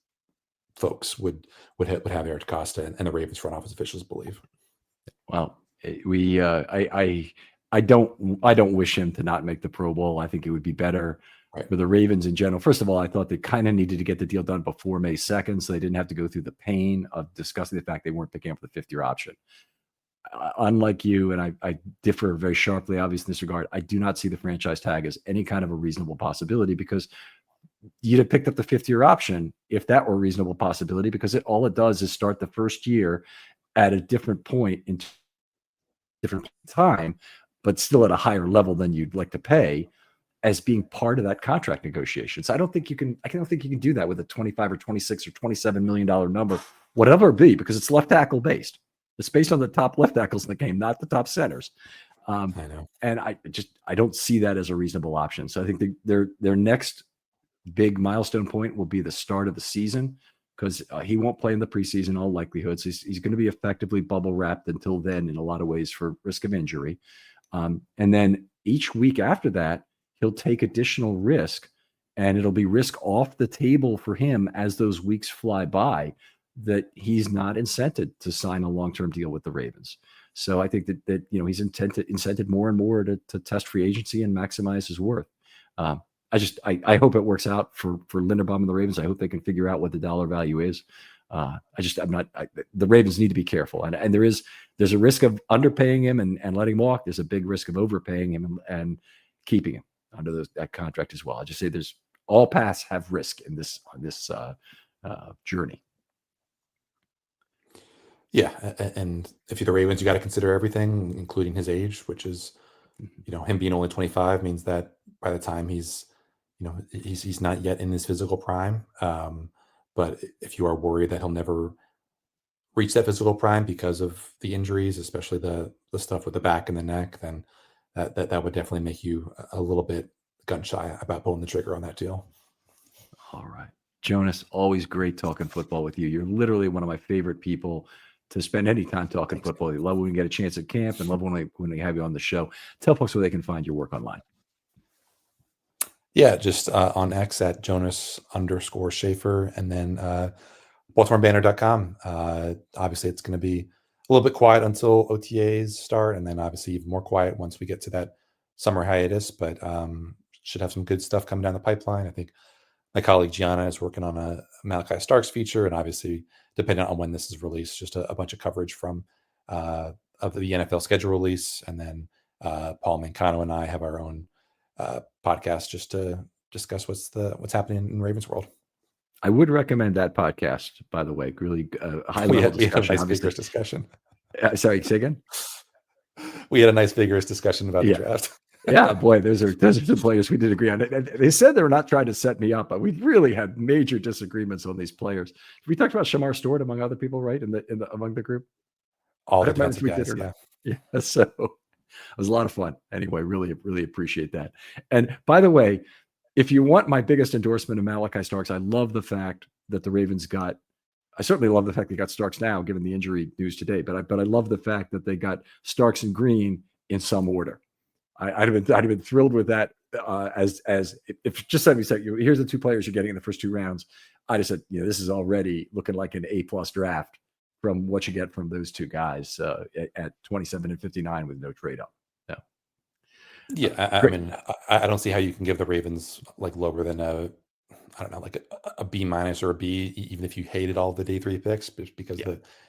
folks would have Eric Costa and the Ravens front office officials believe. Well, I don't wish him to not make the Pro Bowl. I think it would be better for the Ravens in general. First of all, I thought they kind of needed to get the deal done before May 2nd, so they didn't have to go through the pain of discussing the fact they weren't picking up the 5th-year option. Unlike you, and I differ very sharply, obviously, in this regard, I do not see the franchise tag as any kind of a reasonable possibility because you'd have picked up the 5th-year option if that were a reasonable possibility because all it does is start the first year at a different point in different time, but still at a higher level than you'd like to pay as being part of that contract negotiation. So I don't think you can do that with a 25 or 26 or $27 million number, whatever it be, because it's left tackle based. It's based on the top left tackles in the game, not the top centers. I know. And I don't see that as a reasonable option. So I think their next big milestone point will be the start of the season because he won't play in the preseason, all likelihoods. He's going to be effectively bubble wrapped until then in a lot of ways for risk of injury. And then each week after that, he'll take additional risk and it'll be risk off the table for him as those weeks fly by that he's not incented to sign a long-term deal with the Ravens. So I think that he's incented more and more to test free agency and maximize his worth. I hope it works out for Linderbaum and the Ravens. I hope they can figure out what the dollar value is. The Ravens need to be careful. And there's a risk of underpaying him and letting him walk. There's a big risk of overpaying him and keeping him under that contract as well. I just say there's all paths have risk in this journey. Yeah, and if you're the Ravens, you got to consider everything, including his age, which is, him being only 25 means that by the time he's not yet in his physical prime. But if you are worried that he'll never reach that physical prime because of the injuries, especially the stuff with the back and the neck, then that would definitely make you a little bit gun shy about pulling the trigger on that deal. All right. Jonas, always great talking football with you. You're literally one of my favorite people to spend any time talking football. You love when we get a chance at camp and love when we have you on the show. Tell folks where they can find your work online. Yeah, just on X at Jonas_Schaefer and then BaltimoreBanner.com. Obviously, it's going to be a little bit quiet until OTAs start, and then obviously even more quiet once we get to that summer hiatus, but should have some good stuff coming down the pipeline. I think my colleague Gianna is working on a Malachi Starks feature, and obviously, depending on when this is released, just a bunch of coverage from of the NFL schedule release, and then Paul Mancano and I have our own podcast just to discuss what's happening in Ravens world. I would recommend that podcast, by the way. Really high level discussion. We had a nice vigorous discussion. Sorry, say again. We had a nice vigorous discussion about the draft. Yeah, boy, those are some players we did agree on. They said they were not trying to set me up, but we really had major disagreements on these players. We talked about Shamar Stewart among other people, right? Among the group. All the guys, yeah. So it was a lot of fun. Anyway, really, really appreciate that. And by the way, if you want my biggest endorsement of Malachi Starks, I love the fact that the Ravens got I certainly love the fact they got Starks now, given the injury news today. But I love the fact that they got Starks and Green in some order. I'd have been thrilled with that. As if just somebody said, here's the two players you're getting in the first 2 rounds, I'd have said, this is already looking like an A+ draft from what you get from those 2 guys at 27 and 59 with no trade up. No. Yeah, I mean, I don't see how you can give the Ravens like lower than like a B- or a B, even if you hated all the day 3 picks, because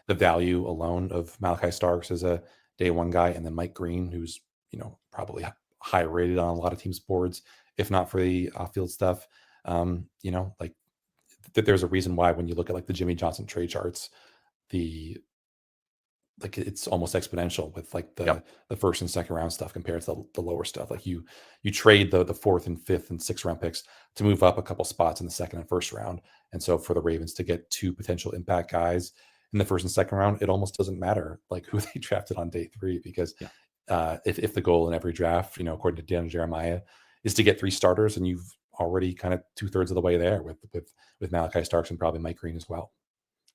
the value alone of Malachi Starks as a day 1 guy, and then Mike Green, who's probably high rated on a lot of teams' boards, if not for the off-field stuff. Like there's a reason why when you look at like the Jimmy Johnson trade charts, it's almost exponential with like the first and second round stuff compared to the lower stuff. Like you trade the 4th and 5th and 6th round picks to move up a couple spots in the 2nd and 1st round. And so for the Ravens to get 2 potential impact guys in the 1st and 2nd round, it almost doesn't matter like who they drafted on day 3, because if the goal in every draft, according to Dan Jeremiah, is to get 3 starters, and you've already kind of 2/3 of the way there with Malachi Starks and probably Mike Green as well.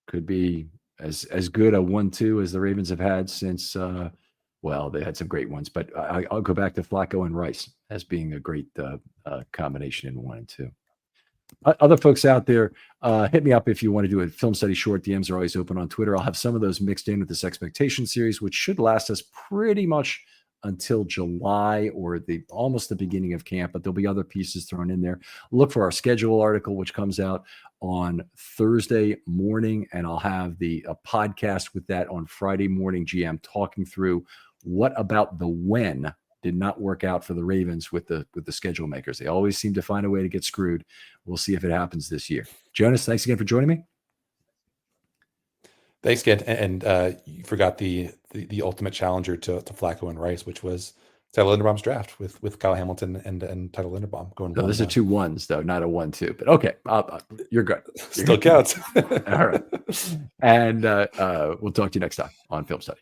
Could be as good a 1-2 as the Ravens have had since they had some great ones, but I'll go back to Flacco and Rice as being a great combination in 1 and 2. Other folks out there, hit me up if you want to do a film study short. DMs are always open on Twitter. I'll have some of those mixed in with this expectation series, which should last us pretty much until July or almost the beginning of camp, but there'll be other pieces thrown in there. Look for our schedule article, which comes out on Thursday morning, and I'll have a podcast with that on Friday morning. GM talking through what about the when did not work out for the Ravens with the schedule makers. They always seem to find a way to get screwed. We'll see if it happens this year. Jonas, thanks again for joining me. Thanks, Ken. And you forgot the ultimate challenger to Flacco and Rice, which was Tyler Linderbaum's draft with Kyle Hamilton and Tyler Linderbaum going. No, those are 2 1s though, not a 1-2. But okay, you're good. Still counts. All right, and we'll talk to you next time on Film Study.